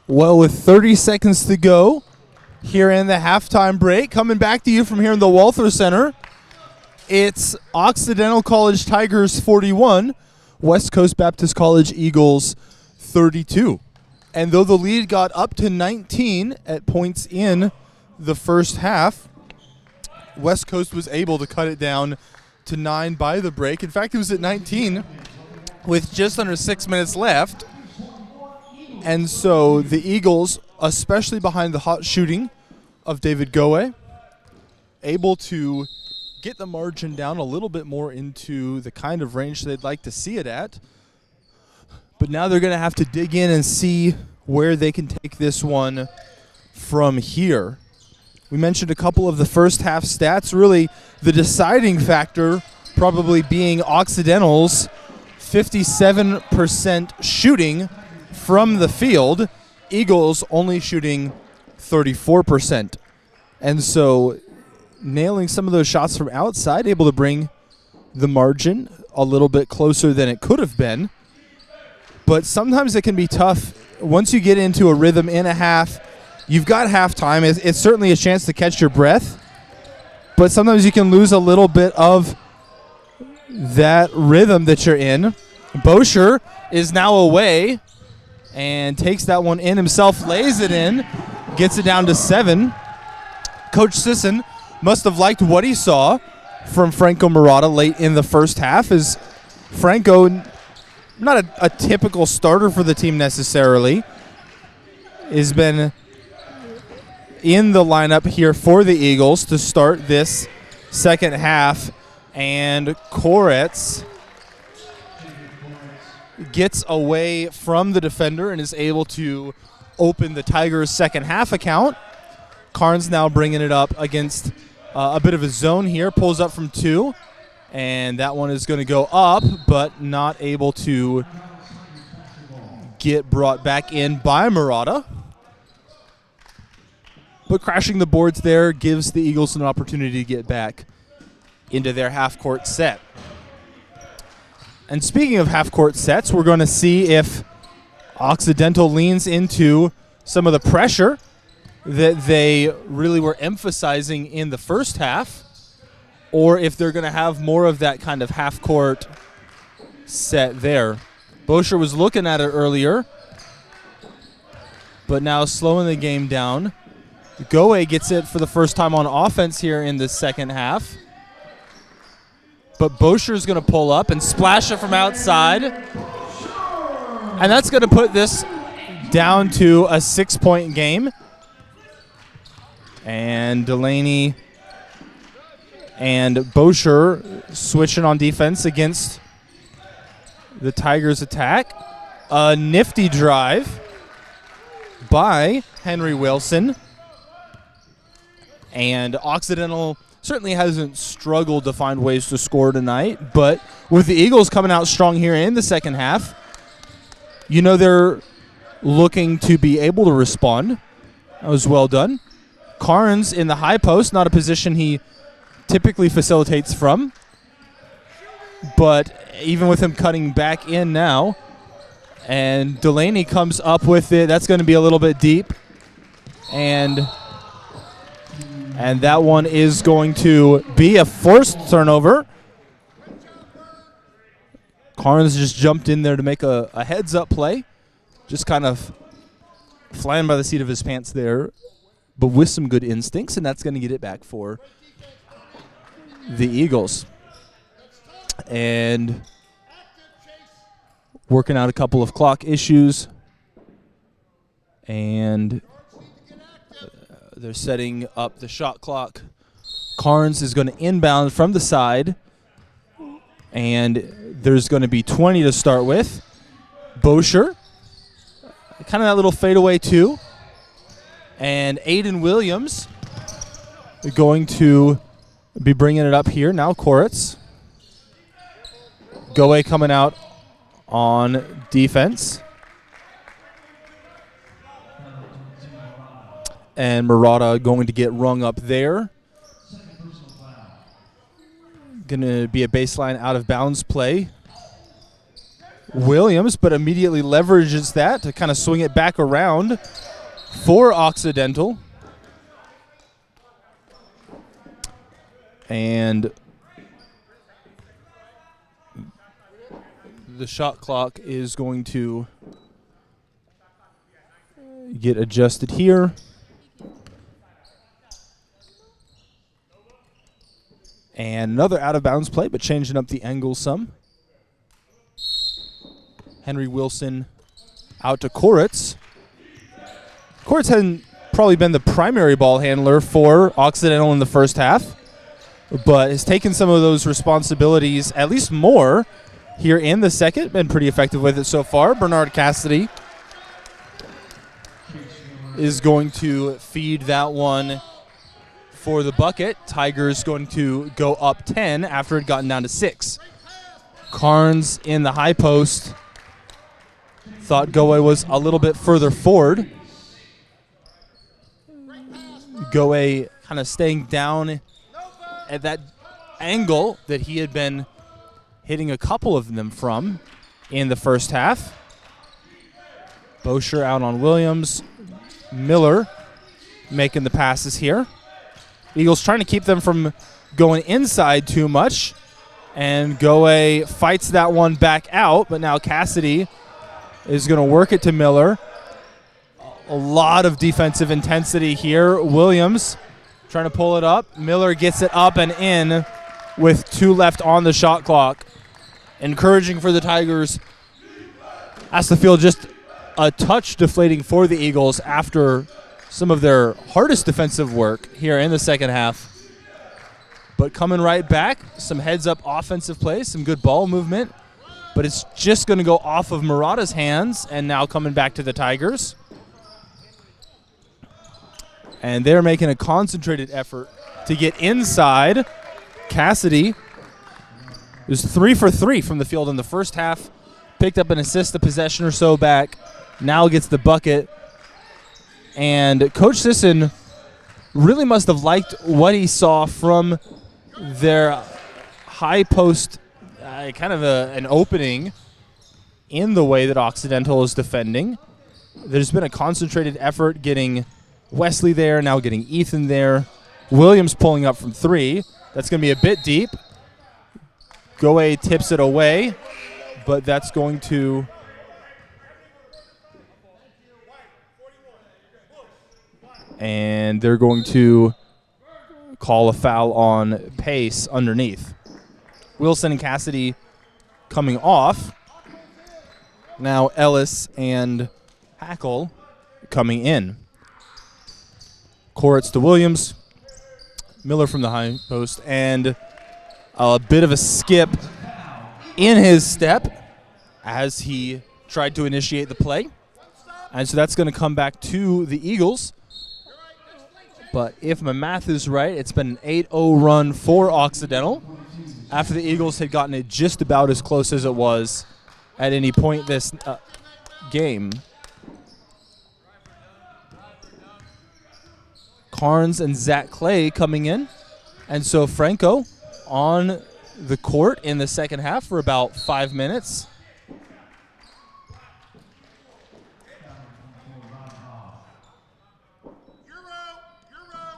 Well, with 30 seconds to go here in the halftime break, coming back to you from here in the Walther Center, it's Occidental College Tigers 41, West Coast Baptist College Eagles 32. And though the lead got up to 19 at points in the first half, West Coast was able to cut it down to 9 by the break. In fact, it was at 19 with just under 6 minutes left. And so the Eagles, especially behind the hot shooting of David Goe, able to get the margin down a little bit more into the kind of range they'd like to see it at. But now they're going to have to dig in and see where they can take this one from here. We mentioned a couple of the first half stats. Really, the deciding factor probably being Occidental's 57% shooting from the field, Eagles only shooting 34%. And so nailing some of those shots from outside, able to bring the margin a little bit closer than it could have been. But sometimes it can be tough. Once you get into a rhythm in a half, you've got halftime. It's certainly a chance to catch your breath. But sometimes you can lose a little bit of that rhythm that you're in. Bosher is now away and takes that one in himself, lays it in, gets it down to 7. Coach Sisson must have liked what he saw from Franco Murata late in the first half, as Franco, not a typical starter for the team necessarily, has been in the lineup here for the Eagles to start this second half, and Koretz gets away from the defender and is able to open the Tigers' second half account. Carnes now bringing it up against a bit of a zone here, pulls up from 2, and that one is going to go up, but not able to get brought back in by Murata. But crashing the boards there gives the Eagles an opportunity to get back into their half-court set. And speaking of half-court sets, we're going to see if Occidental leans into some of the pressure that they really were emphasizing in the first half, or if they're going to have more of that kind of half-court set there. Bosher was looking at it earlier, but now slowing the game down. Goe gets it for the first time on offense here in the second half. But Bosher's going to pull up and splash it from outside. And that's going to put this down to a 6-point game. And Delaney and Bosher switching on defense against the Tigers' attack. A nifty drive by Henry Wilson. And Occidental certainly hasn't struggled to find ways to score tonight, but with the Eagles coming out strong here in the second half, you know they're looking to be able to respond. That was well done. Carnes in the high post, not a position he typically facilitates from, but even with him cutting back in now, and Delaney comes up with it. That's going to be a little bit deep, and that one is going to be a forced turnover. Carnes just jumped in there to make a heads-up play. Just kind of flying by the seat of his pants there, but with some good instincts, and that's going to get it back for the Eagles. And working out a couple of clock issues. And they're setting up the shot clock. Carnes is going to inbound from the side. And there's going to be 20 to start with. Bosher, kind of that little fadeaway too. And Aiden Williams going to be bringing it up here. Now Koretz. Goe coming out on defense. And Murata going to get rung up there. Going to be a baseline out of bounds play Williams, but immediately leverages that to kind of swing it back around for Occidental. And the shot clock is going to get adjusted here. And another out-of-bounds play, but changing up the angle some. Henry Wilson out to Koritz. Koritz hadn't probably been the primary ball handler for Occidental in the first half, but has taken some of those responsibilities, at least more, here in the second. Been pretty effective with it so far. Bernard Cassidy is going to feed that one for the bucket. Tigers going to go up 10 after it had gotten down to 6. Carnes in the high post. Thought Goe was a little bit further forward. Goe kind of staying down at that angle that he had been hitting a couple of them from in the first half. Bosher out on Williams. Miller making the passes here. Eagles trying to keep them from going inside too much. And Goe fights that one back out, but now Cassidy is going to work it to Miller. A lot of defensive intensity here. Williams trying to pull it up. Miller gets it up and in with 2 left on the shot clock. Encouraging for the Tigers. Has to feel just a touch deflating for the Eagles after some of their hardest defensive work here in the second half. But coming right back, some heads-up offensive play, some good ball movement. But it's just going to go off of Murata's hands, and now coming back to the Tigers. And they're making a concentrated effort to get inside. Cassidy was 3 for 3 from the field in the first half. Picked up an assist, a possession or so back. Now gets the bucket. And Coach Sisson really must have liked what he saw from their high post, kind of an opening in the way that Occidental is defending. There's been a concentrated effort getting Wesley there, now getting Ethan there. Williams pulling up from 3. That's going to be a bit deep. Goe tips it away, but that's going to and they're going to call a foul on Pace underneath. Wilson and Cassidy coming off. Now Ellis and Hackle coming in. Koritz to Williams. Miller from the high post. And a bit of a skip in his step as he tried to initiate the play. And so that's going to come back to the Eagles. But if my math is right, it's been an 8-0 run for Occidental after the Eagles had gotten it just about as close as it was at any point this game. Carnes and Zach Clay coming in. And so Franco on the court in the second half for about 5 minutes.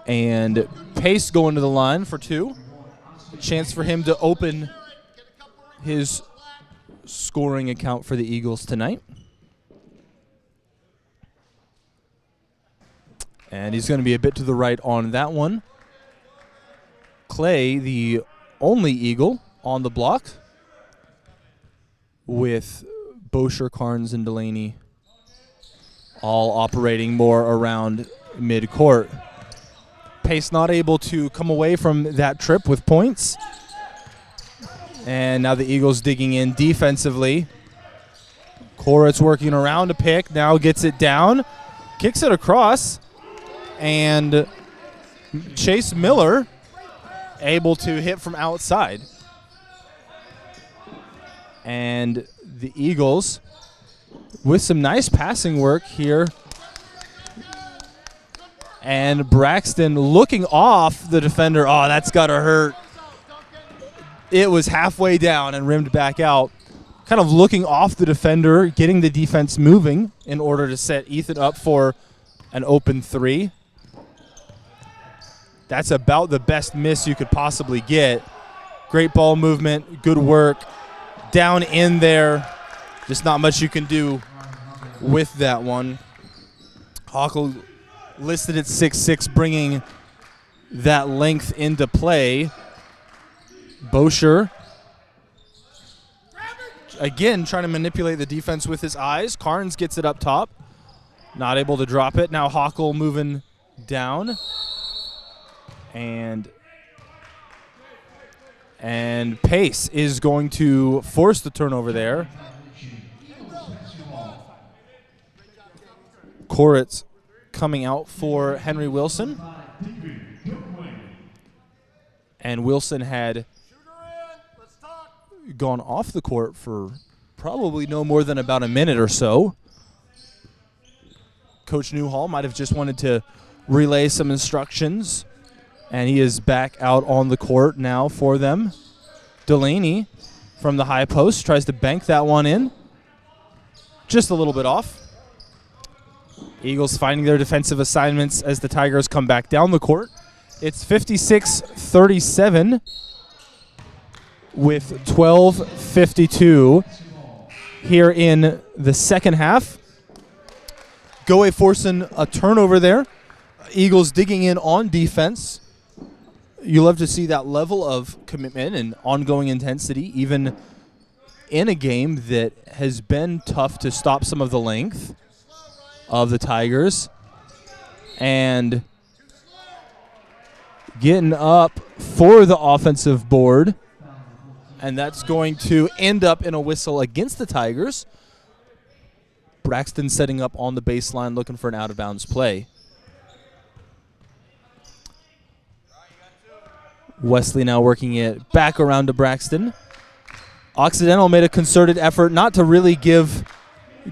And Pace going to the line for 2. A chance for him to open his scoring account for the Eagles tonight. And he's going to be a bit to the right on that one. Clay, the only Eagle on the block, with Bosher, Carnes, and Delaney all operating more around mid-court. Pace not able to come away from that trip with points. And now the Eagles digging in defensively. Koritz working around a pick, now gets it down, kicks it across, and Chase Miller able to hit from outside. And the Eagles with some nice passing work here. And Braxton looking off the defender. Oh, that's got to hurt. It was halfway down and rimmed back out. kind of looking off the defender, getting the defense moving in order to set Ethan up for an open three. That's about the best miss you could possibly get. Great ball movement, good work. Down in there, just not much you can do with that one. Hochul listed at 6'6", bringing that length into play. Bosher, again, trying to manipulate the defense with his eyes. Carnes gets it up top. Not able to drop it. Now Hochul moving down. And Pace is going to force the turnover there. Koritz coming out for Henry Wilson. And Wilson had gone off the court for probably no more than about a minute or so. Coach Newhall might have just wanted to relay some instructions, and he is back out on the court now for them. Delaney from the high post tries to bank that one in. Just a little bit off. Eagles finding their defensive assignments as the Tigers come back down the court. It's 56-37 with 12:52 here in the second half. Goe forcing a turnover there. Eagles digging in on defense. You love to see that level of commitment and ongoing intensity, even in a game that has been tough to stop some of the length of the Tigers. And getting up for the offensive board, and that's going to end up in a whistle against the Tigers. Braxton setting up on the baseline, looking for an out-of-bounds play. Wesley now working it back around to Braxton. Occidental made a concerted effort not to really give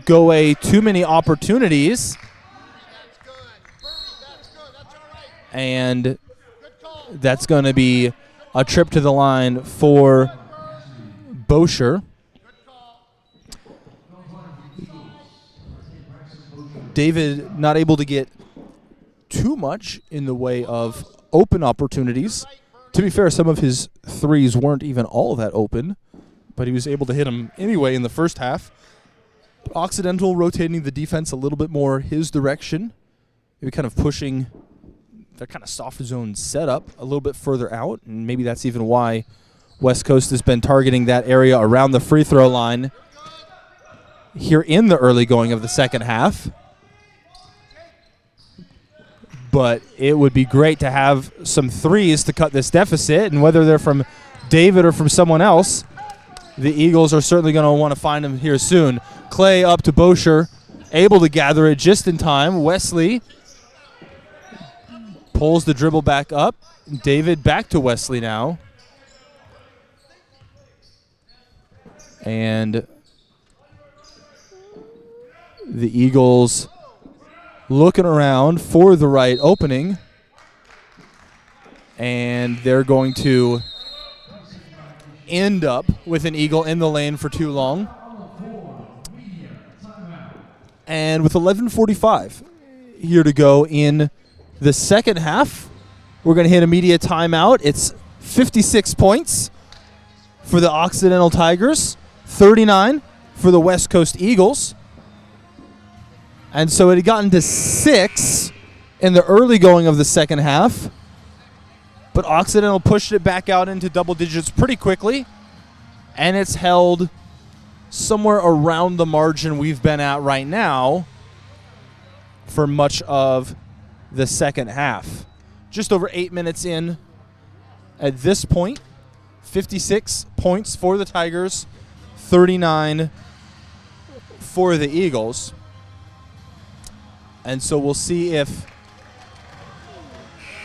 Goe too many opportunities. And that's going to be a trip to the line for Bosher. David not able to get too much in the way of open opportunities. To be fair, some of his threes weren't even all that open, but he was able to hit them anyway in the first half. Occidental rotating the defense a little bit more his direction. Maybe kind of pushing their kind of soft zone setup a little bit further out, and maybe that's even why West Coast has been targeting that area around the free throw line here in the early going of the second half. But it would be great to have some threes to cut this deficit, and whether they're from David or from someone else, the Eagles are certainly going to want to find them here soon. Clay up to Bosher, able to gather it just in time. Wesley pulls the dribble back up. David back to Wesley now. And the Eagles looking around for the right opening. And they're going to end up with an Eagle in the lane for too long. And with 11:45 here to go in the second half, we're going to hit a media timeout. It's 56 points for the Occidental Tigers, 39 for the West Coast Eagles. And so it had gotten to 6 in the early going of the second half, but Occidental pushed it back out into double digits pretty quickly, and it's held somewhere around the margin we've been at right now for much of the second half. Just over 8 minutes in at this point. 56 points for the Tigers, 39 for the Eagles. And so we'll see if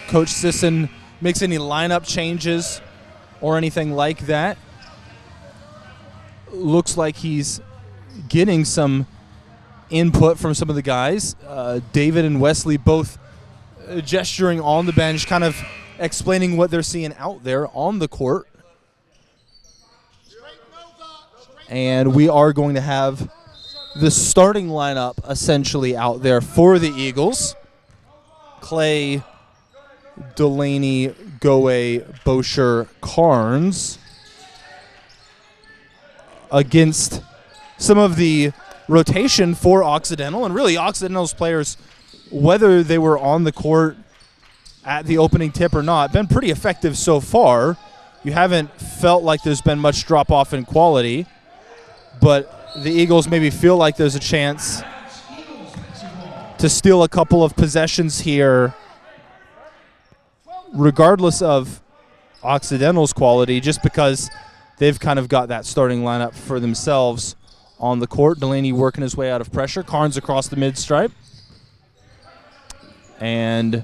Coach Sisson makes any lineup changes or anything like that. Looks like he's getting some input from some of the guys. David and Wesley both gesturing on the bench, kind of explaining what they're seeing out there on the court. And we are going to have the starting lineup essentially out there for the Eagles. Clay, Delaney, Goe, Bosher, Carnes against some of the rotation for Occidental. And really, Occidental's players, whether they were on the court at the opening tip or not, been pretty effective so far. You haven't felt like there's been much drop-off in quality, but the Eagles maybe feel like there's a chance to steal a couple of possessions here, regardless of Occidental's quality, just because they've kind of got that starting lineup for themselves on the court. Delaney working his way out of pressure. Carnes across the mid-stripe. And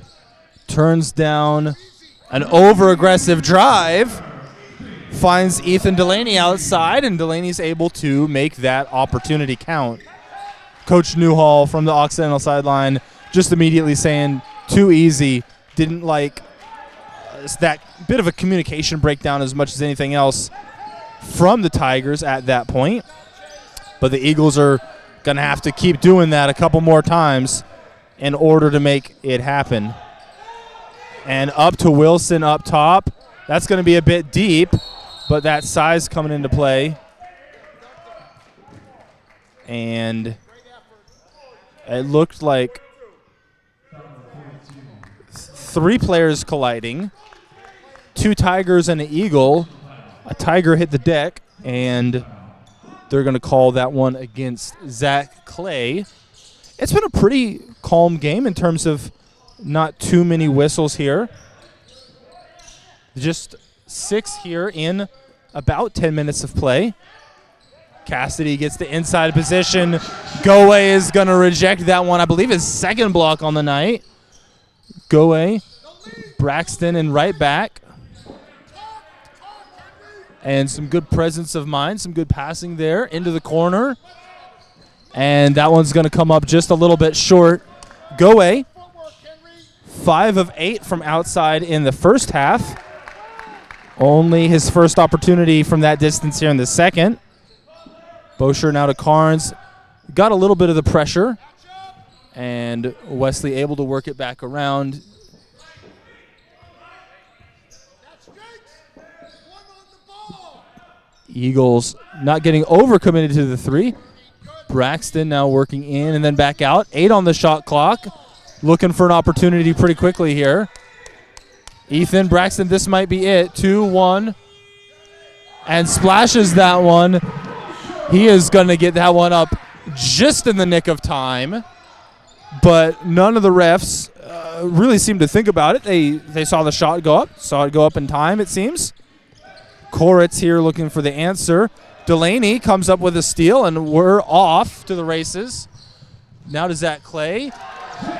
turns down an over-aggressive drive. Finds Ethan Delaney outside, and Delaney's able to make that opportunity count. Coach Newhall from the Occidental sideline just immediately saying, too easy. Didn't like that bit of a communication breakdown as much as anything else from the Tigers at that point. But the Eagles are going to have to keep doing that a couple more times in order to make it happen. And up to Wilson up top. That's going to be a bit deep, but that size coming into play. And it looked like 3 players colliding. 2 Tigers and an Eagle. A Tiger hit the deck, and they're going to call that one against Zach Clay. It's been a pretty calm game in terms of not too many whistles here. Just 6 here in about 10 minutes of play. Cassidy gets the inside position. Goe is going to reject that one. I believe his second block on the night. Goe, Braxton, and right back. And some good presence of mind, some good passing there into the corner. And that one's going to come up just a little bit short. Goe, 5 of 8 from outside in the first half. Only his first opportunity from that distance here in the second. Bosher now to Carnes. Got a little bit of the pressure. And Wesley able to work it back around. Eagles not getting overcommitted to the 3. Braxton now working in and then back out. 8 on the shot clock. Looking for an opportunity pretty quickly here. Ethan Braxton, this might be it. 2-1. And splashes that one. He is going to get that one up just in the nick of time. But none of the refs really seemed to think about it. They saw the shot go up. Saw it go up in time, it seems. Koritz here looking for the answer. Delaney comes up with a steal, and we're off to the races. Now to Zach Clay.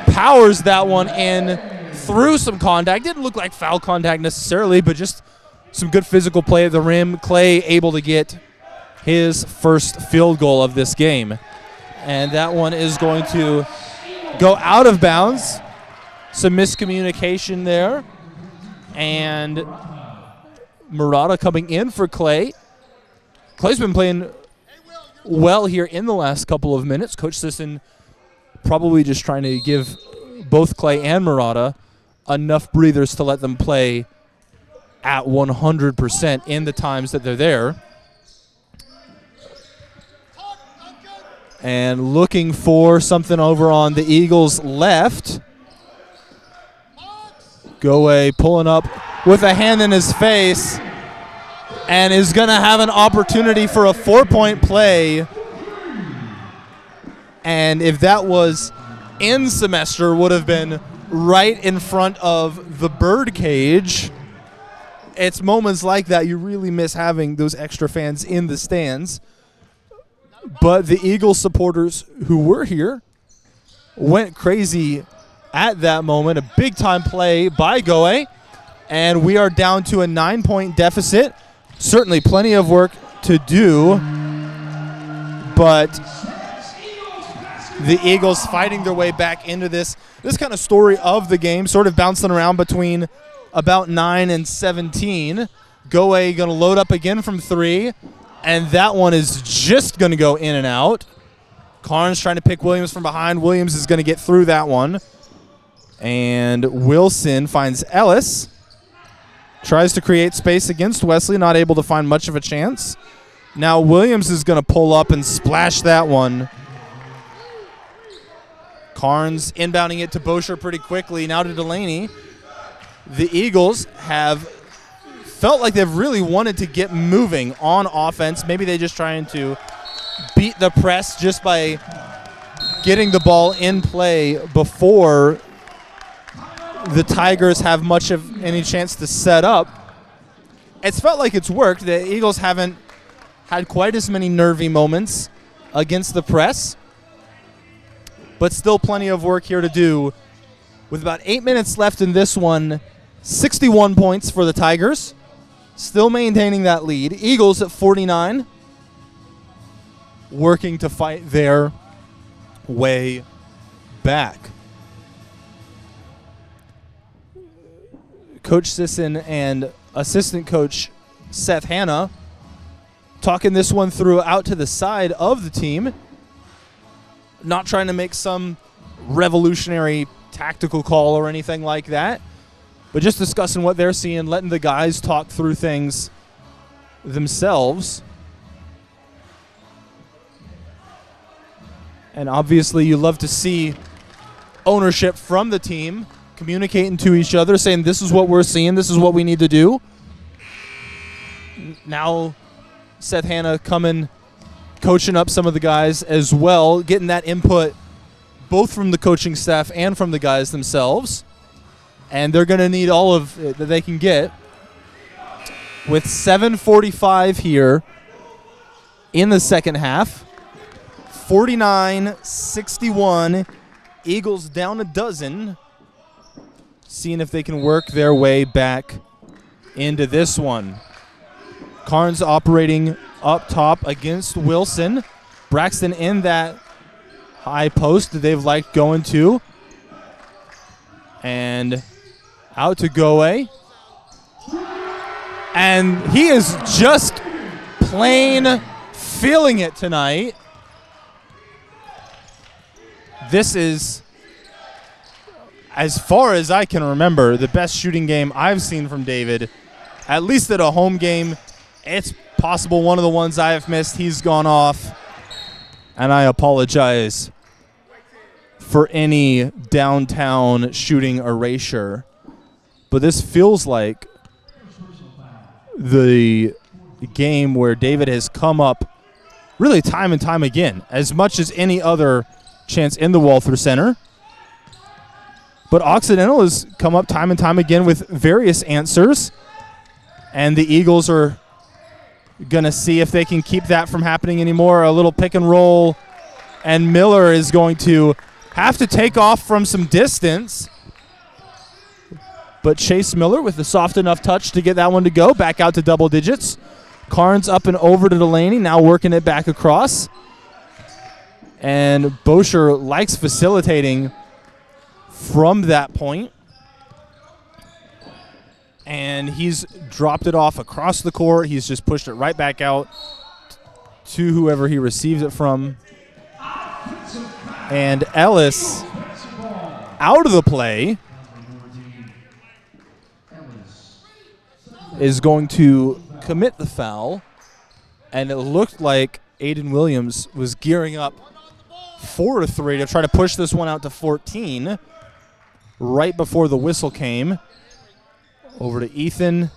Powers that one in through some contact. Didn't look like foul contact necessarily, but just some good physical play at the rim. Clay able to get his first field goal of this game. And that one is going to go out of bounds. Some miscommunication there. And Murata coming in for Clay. Clay's been playing well here in the last couple of minutes. Coach Sisson probably just trying to give both Clay and Murata enough breathers to let them play at 100% in the times that they're there. And looking for something over on the Eagles' left. Goe pulling up with a hand in his face and is going to have an opportunity for a 4-point play. And if that was in semester, would have been right in front of the bird cage. It's moments like that you really miss having those extra fans in the stands. But the Eagles supporters who were here went crazy at that moment. A big-time play by Goe. And we are down to a 9-point deficit. Certainly plenty of work to do. But the Eagles fighting their way back into this kind of story of the game, sort of bouncing around between about 9 and 17. Goe going to load up again from 3. And that one is just going to go in and out. Carnes trying to pick Williams from behind. Williams is going to get through that one. And Wilson finds Ellis. Tries to create space against Wesley, not able to find much of a chance. Now Williams is going to pull up and splash that one. Carnes inbounding it to Bosher pretty quickly. Now to Delaney. The Eagles have felt like they've really wanted to get moving on offense. Maybe they're just trying to beat the press just by getting the ball in play before the Tigers have much of any chance to set up. It's felt like it's worked. The Eagles haven't had quite as many nervy moments against the press, but still plenty of work here to do. With about 8 minutes left in this one, 61 points for the Tigers, still maintaining that lead. Eagles at 49, working to fight their way back. Coach Sisson and assistant coach Seth Hanna talking this one through out to the side of the team. Not trying to make some revolutionary tactical call or anything like that, but just discussing what they're seeing, letting the guys talk through things themselves. And obviously you love to see ownership from the team communicating to each other, saying this is what we're seeing, this is what we need to do. Now Seth Hanna coming, coaching up some of the guys as well, getting that input both from the coaching staff and from the guys themselves. And they're going to need all of it that they can get. With 7:45 here in the second half, 49-61, Eagles down a dozen, seeing if they can work their way back into this one. Carnes operating up top against Wilson. Braxton in that high post that they've liked going to. And out to Goe. And he is just plain feeling it tonight. This is, as far as I can remember, the best shooting game I've seen from David, at least at a home game. It's possible one of the ones I have missed. He's gone off, and I apologize for any downtown shooting erasure. But this feels like the game where David has come up really time and time again, as much as any other chance in the Walther Center. But Occidental has come up time and time again with various answers, and the Eagles are going to see if they can keep that from happening anymore. A little pick and roll, and Miller is going to have to take off from some distance. But Chase Miller with the soft enough touch to get that one to go. Back out to double digits. Carnes up and over to Delaney, now working it back across. And Bosher likes facilitating from that point. And he's dropped it off across the court. He's just pushed it right back out to whoever he receives it from. And Ellis out of the play is going to commit the foul. And it looked like Aiden Williams was gearing up for a three to try to push this one out to 14 right before the whistle came. Over to Ethan.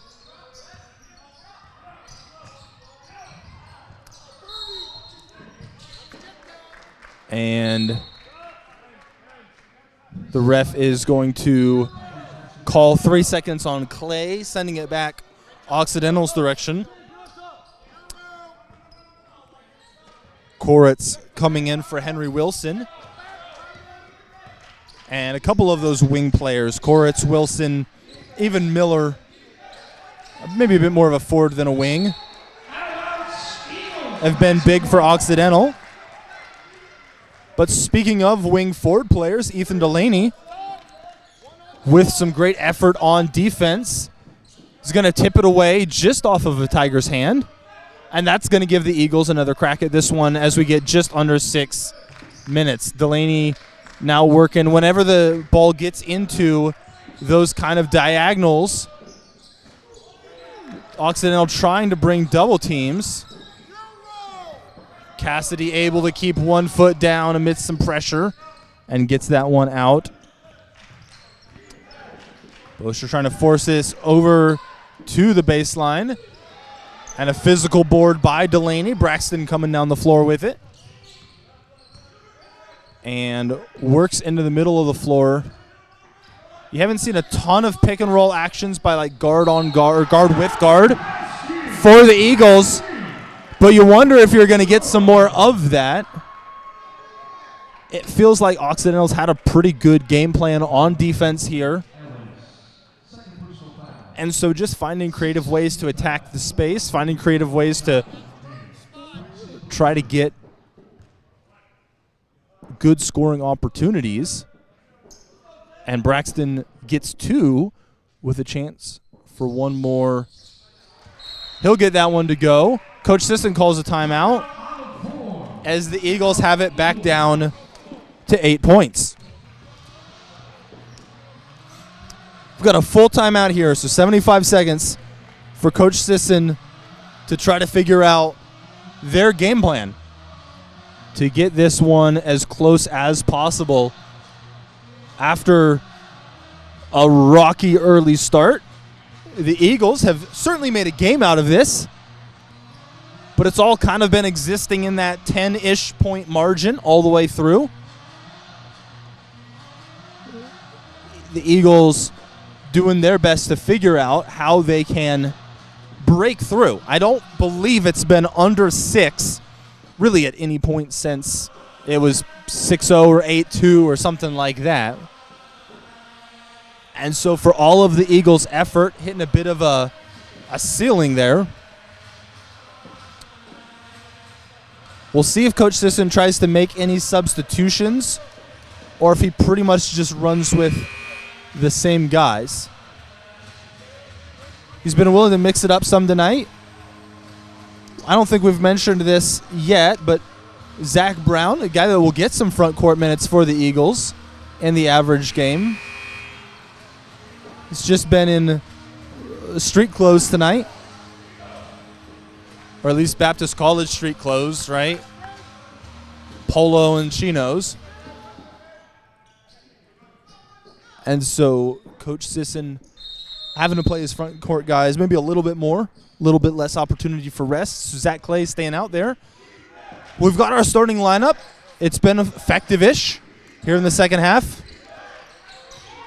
And the ref is going to call 3 seconds on Clay, sending it back Occidental's direction. Koritz coming in for Henry Wilson. And a couple of those wing players, Koritz, Wilson, even Miller, maybe a bit more of a forward than a wing, have been big for Occidental. But speaking of wing forward players, Ethan Delaney, with some great effort on defense, is going to tip it away just off of the Tigers' hand. And that's going to give the Eagles another crack at this one as we get just under 6 minutes. Delaney now working. Whenever the ball gets into those kind of diagonals, Occidental trying to bring double teams. Cassidy able to keep 1 foot down amidst some pressure and gets that one out. Bosher trying to force this over to the baseline. And a physical board by Delaney. Braxton coming down the floor with it. And works into the middle of the floor. You haven't seen a ton of pick and roll actions by like guard on guard or guard with guard for the Eagles. But you wonder if you're going to get some more of that. It feels like Occidental's had a pretty good game plan on defense here. And so just finding creative ways to attack the space, finding creative ways to try to get good scoring opportunities. And Braxton gets 2 with a chance for 1 more. He'll get that one to go. Coach Sisson calls a timeout as the Eagles have it back down to 8 points. We've got a full timeout here, so 75 seconds for Coach Sisson to try to figure out their game plan to get this one as close as possible after a rocky early start. The Eagles have certainly made a game out of this, but it's all kind of been existing in that 10-ish point margin all the way through. The Eagles doing their best to figure out how they can break through. I don't believe it's been under 6 really at any point since it was 6-0 or 8-2 or something like that. And so for all of the Eagles' effort, hitting a bit of a ceiling there. We'll see if Coach Sisson tries to make any substitutions or if he pretty much just runs with the same guys. He's been willing to mix it up some tonight. I don't think we've mentioned this yet, but Zach Brown, a guy that will get some front court minutes for the Eagles in the average game. He's just been in street clothes tonight. Or at least Baptist College street clothes, right? Polo and chinos. And so Coach Sisson having to play his front court guys maybe a little bit more, a little bit less opportunity for rest. So Zach Clay staying out there. We've got our starting lineup. It's been effective-ish here in the second half.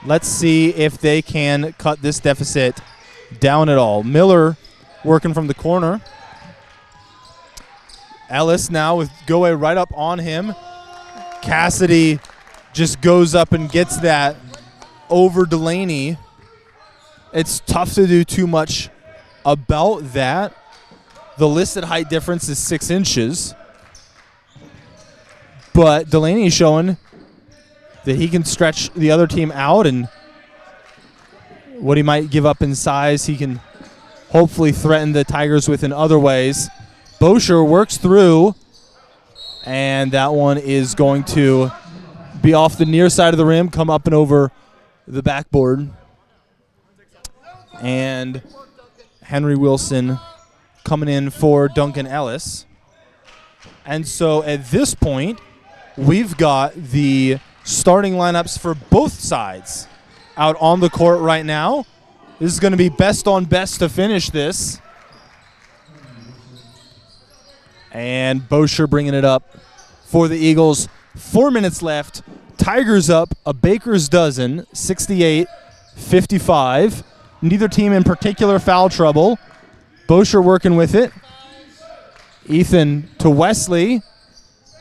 Let's see if they can cut this deficit down at all. Miller working from the corner. Ellis now with Goe right up on him. Cassidy just goes up and gets that over Delaney. It's tough to do too much about that. The listed height difference is 6 inches. But Delaney is showing that he can stretch the other team out, and what he might give up in size, he can hopefully threaten the Tigers with in other ways. Bosher works through, and that one is going to be off the near side of the rim, come up and over the backboard. And Henry Wilson coming in for Duncan Ellis. And so at this point, we've got the starting lineups for both sides out on the court right now. This is going to be best on best to finish this. And Bosher bringing it up for the Eagles. 4 minutes left. Tigers up a baker's dozen, 68-55. Neither team in particular foul trouble. Bosher working with it. Ethan to Wesley.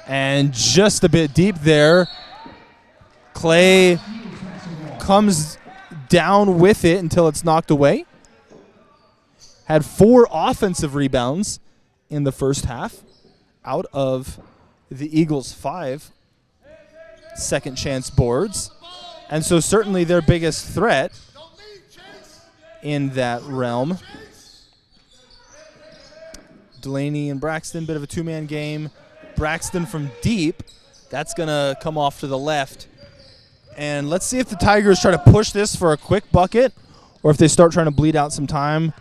And just a bit deep there. Clay comes down with it until it's knocked away. Had 4 offensive rebounds in the first half out of the Eagles' 5 second chance boards. And so certainly their biggest threat in that realm. Delaney and Braxton, bit of a two-man game. Braxton from deep. That's going to come off to the left. And let's see if the Tigers try to push this for a quick bucket or if they start trying to bleed out some time.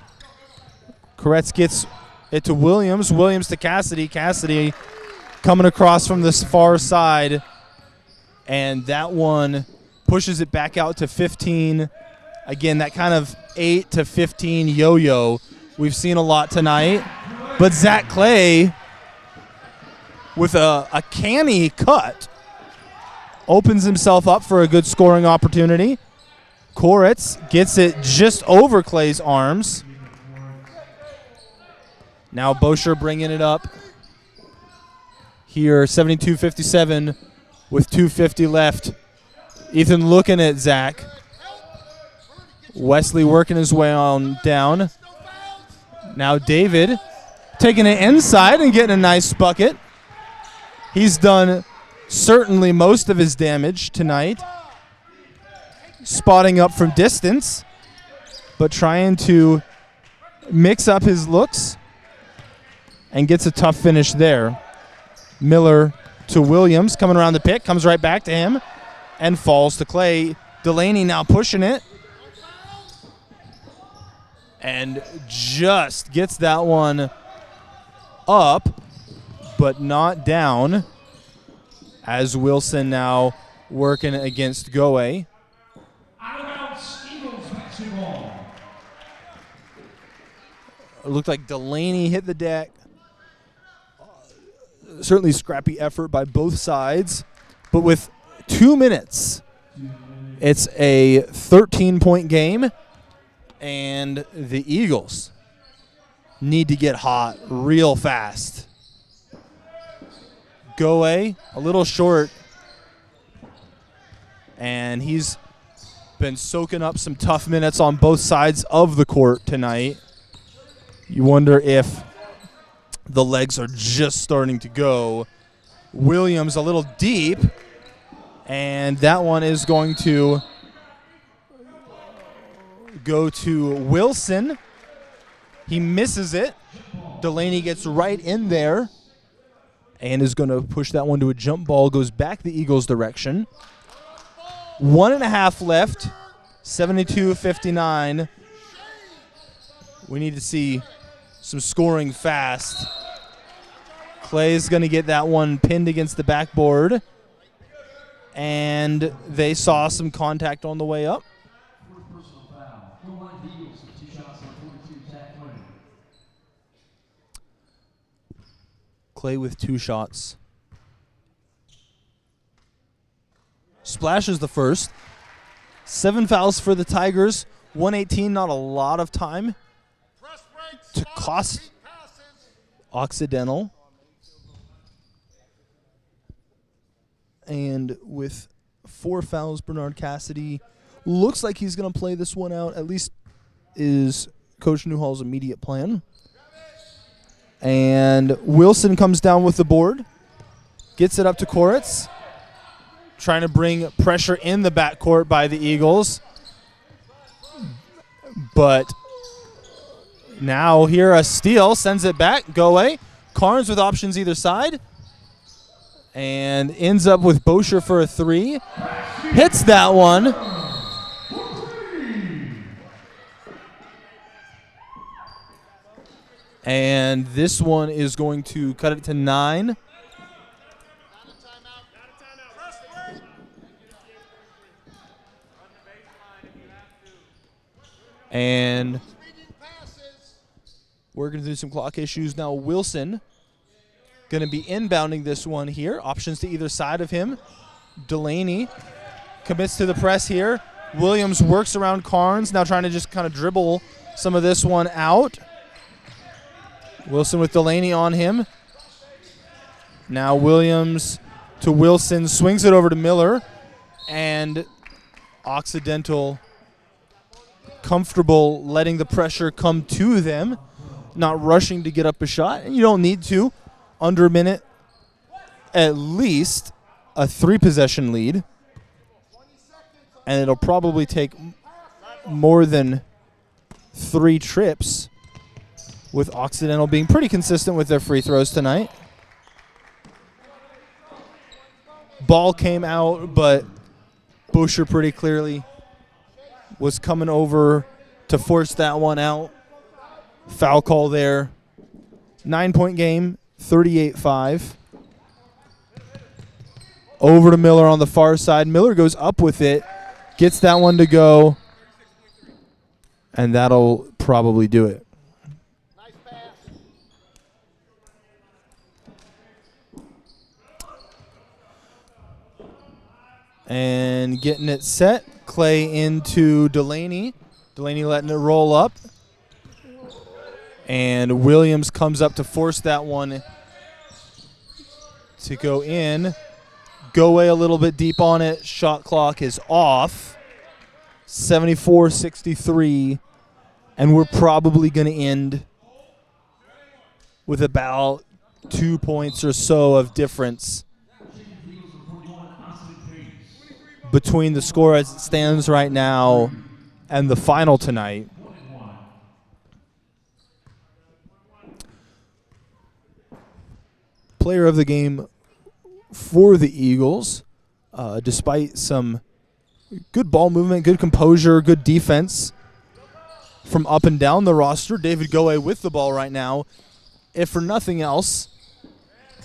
Koretz gets it to Williams. Williams to Cassidy. Cassidy coming across from this far side. And that one pushes it back out to 15. Again, that kind of 8 to 15 yo-yo we've seen a lot tonight. But Zach Clay with a canny cut opens himself up for a good scoring opportunity. Koretz gets it just over Clay's arms. Now Bosher bringing it up here, 72-57 with 2:50 left. Ethan looking at Zach. Wesley working his way on down. Now David taking it inside and getting a nice bucket. He's done certainly most of his damage tonight. Spotting up from distance, but trying to mix up his looks and gets a tough finish there. Miller to Williams, coming around the pick, comes right back to him and falls to Clay. Delaney now pushing it and just gets that one up, but not down, as Wilson now working against Goe. Out of bounds, Eagles basketball. It looked like Delaney hit the deck. Certainly scrappy effort by both sides, but with 2 minutes, it's a 13-point game, and the Eagles need to get hot real fast. Goe, a little short, and he's been soaking up some tough minutes on both sides of the court tonight. You wonder if the legs are just starting to go. Williams a little deep, and that one is going to go to Wilson. He misses it. Delaney gets right in there and is going to push that one to a jump ball. Goes back the Eagles' direction. 1.5 left. 72-59. We need to see some scoring fast. Clay's going to get that one pinned against the backboard. And they saw some contact on the way up. Personal foul. Go line the Eagles with 2 shots on 42, Zach Clay. Clay with 2 shots. Splashes the first. 7 fouls for the Tigers. 118, not a lot of time to cost Occidental. And with 4 fouls, Bernard Cassidy looks like he's going to play this one out, at least is Coach Newhall's immediate plan. And Wilson comes down with the board, gets it up to Koretz, trying to bring pressure in the backcourt by the Eagles. But now here a steal, sends it back, Goe. Carnes with options either side. And ends up with Bosher for a 3. Hits that one. And this one is going to cut it to 9. And we're going to do some clock issues now. Wilson going to be inbounding this one here. Options to either side of him. Delaney commits to the press here. Williams works around Carnes, now trying to just kind of dribble some of this one out. Wilson with Delaney on him. Now Williams to Wilson, swings it over to Miller, and Occidental comfortable letting the pressure come to them, not rushing to get up a shot. And you don't need to. Under a minute, at least a 3-possession lead. And it'll probably take more than 3 trips with Occidental being pretty consistent with their free throws tonight. Ball came out, but Boucher pretty clearly was coming over to force that one out. Foul call there. 9-point game, 38-5. Over to Miller on the far side. Miller goes up with it, gets that one to go, and that'll probably do it. Nice pass. And getting it set. Clay into Delaney. Delaney letting it roll up. And Williams comes up to force that one to go in. Go away a little bit deep on it. Shot clock is off. 74-63. And we're probably going to end with about 2 points or so of difference between the score as it stands right now and the final tonight. Player of the game for the Eagles, despite some good ball movement, good composure, good defense from up and down the roster. David Goe with the ball right now, if for nothing else,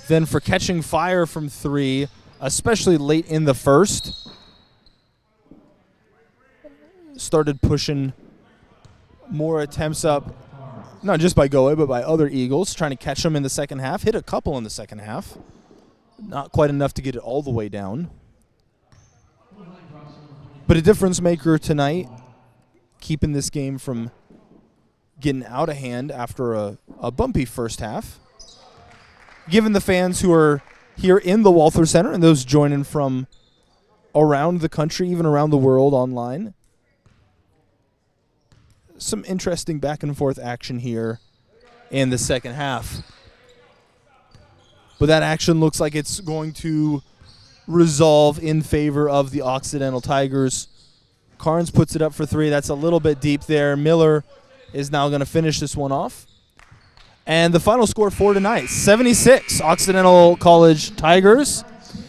then for catching fire from three, especially late in the first. Started pushing more attempts up, not just by Goe, but by other Eagles, trying to catch them in the second half. Hit a couple in the second half. Not quite enough to get it all the way down. But a difference maker tonight, keeping this game from getting out of hand after a bumpy first half. Given the fans who are here in the Walther Center and those joining from around the country, even around the world online, some interesting back and forth action here in the second half. But that action looks like it's going to resolve in favor of the Occidental Tigers. Carnes puts it up for three. That's a little bit deep there. Miller is now going to finish this one off. And the final score for tonight, 76 Occidental College Tigers,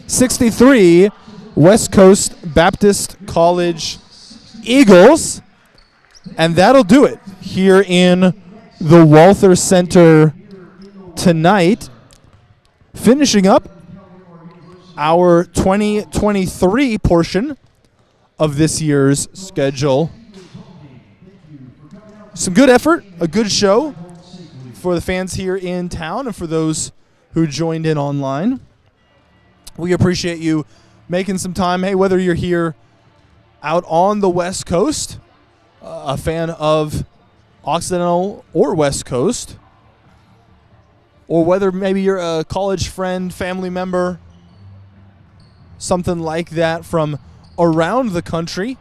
63 West Coast Baptist College Eagles. And that'll do it here in the Walther Center tonight. Finishing up our 2023 portion of this year's schedule. Some good effort, a good show for the fans here in town and for those who joined in online. We appreciate you making some time. Hey, whether you're here out on the West Coast, a fan of Occidental or West Coast, or whether maybe you're a college friend, family member, something like that from around the country,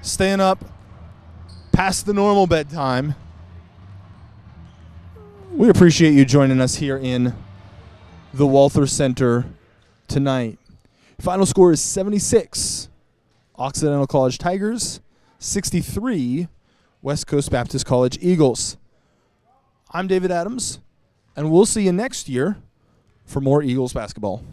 staying up past the normal bedtime. We appreciate you joining us here in the Walther Center tonight. Final score is 76 Occidental College Tigers, 63 West Coast Baptist College Eagles. I'm David Adams, and we'll see you next year for more Eagles basketball.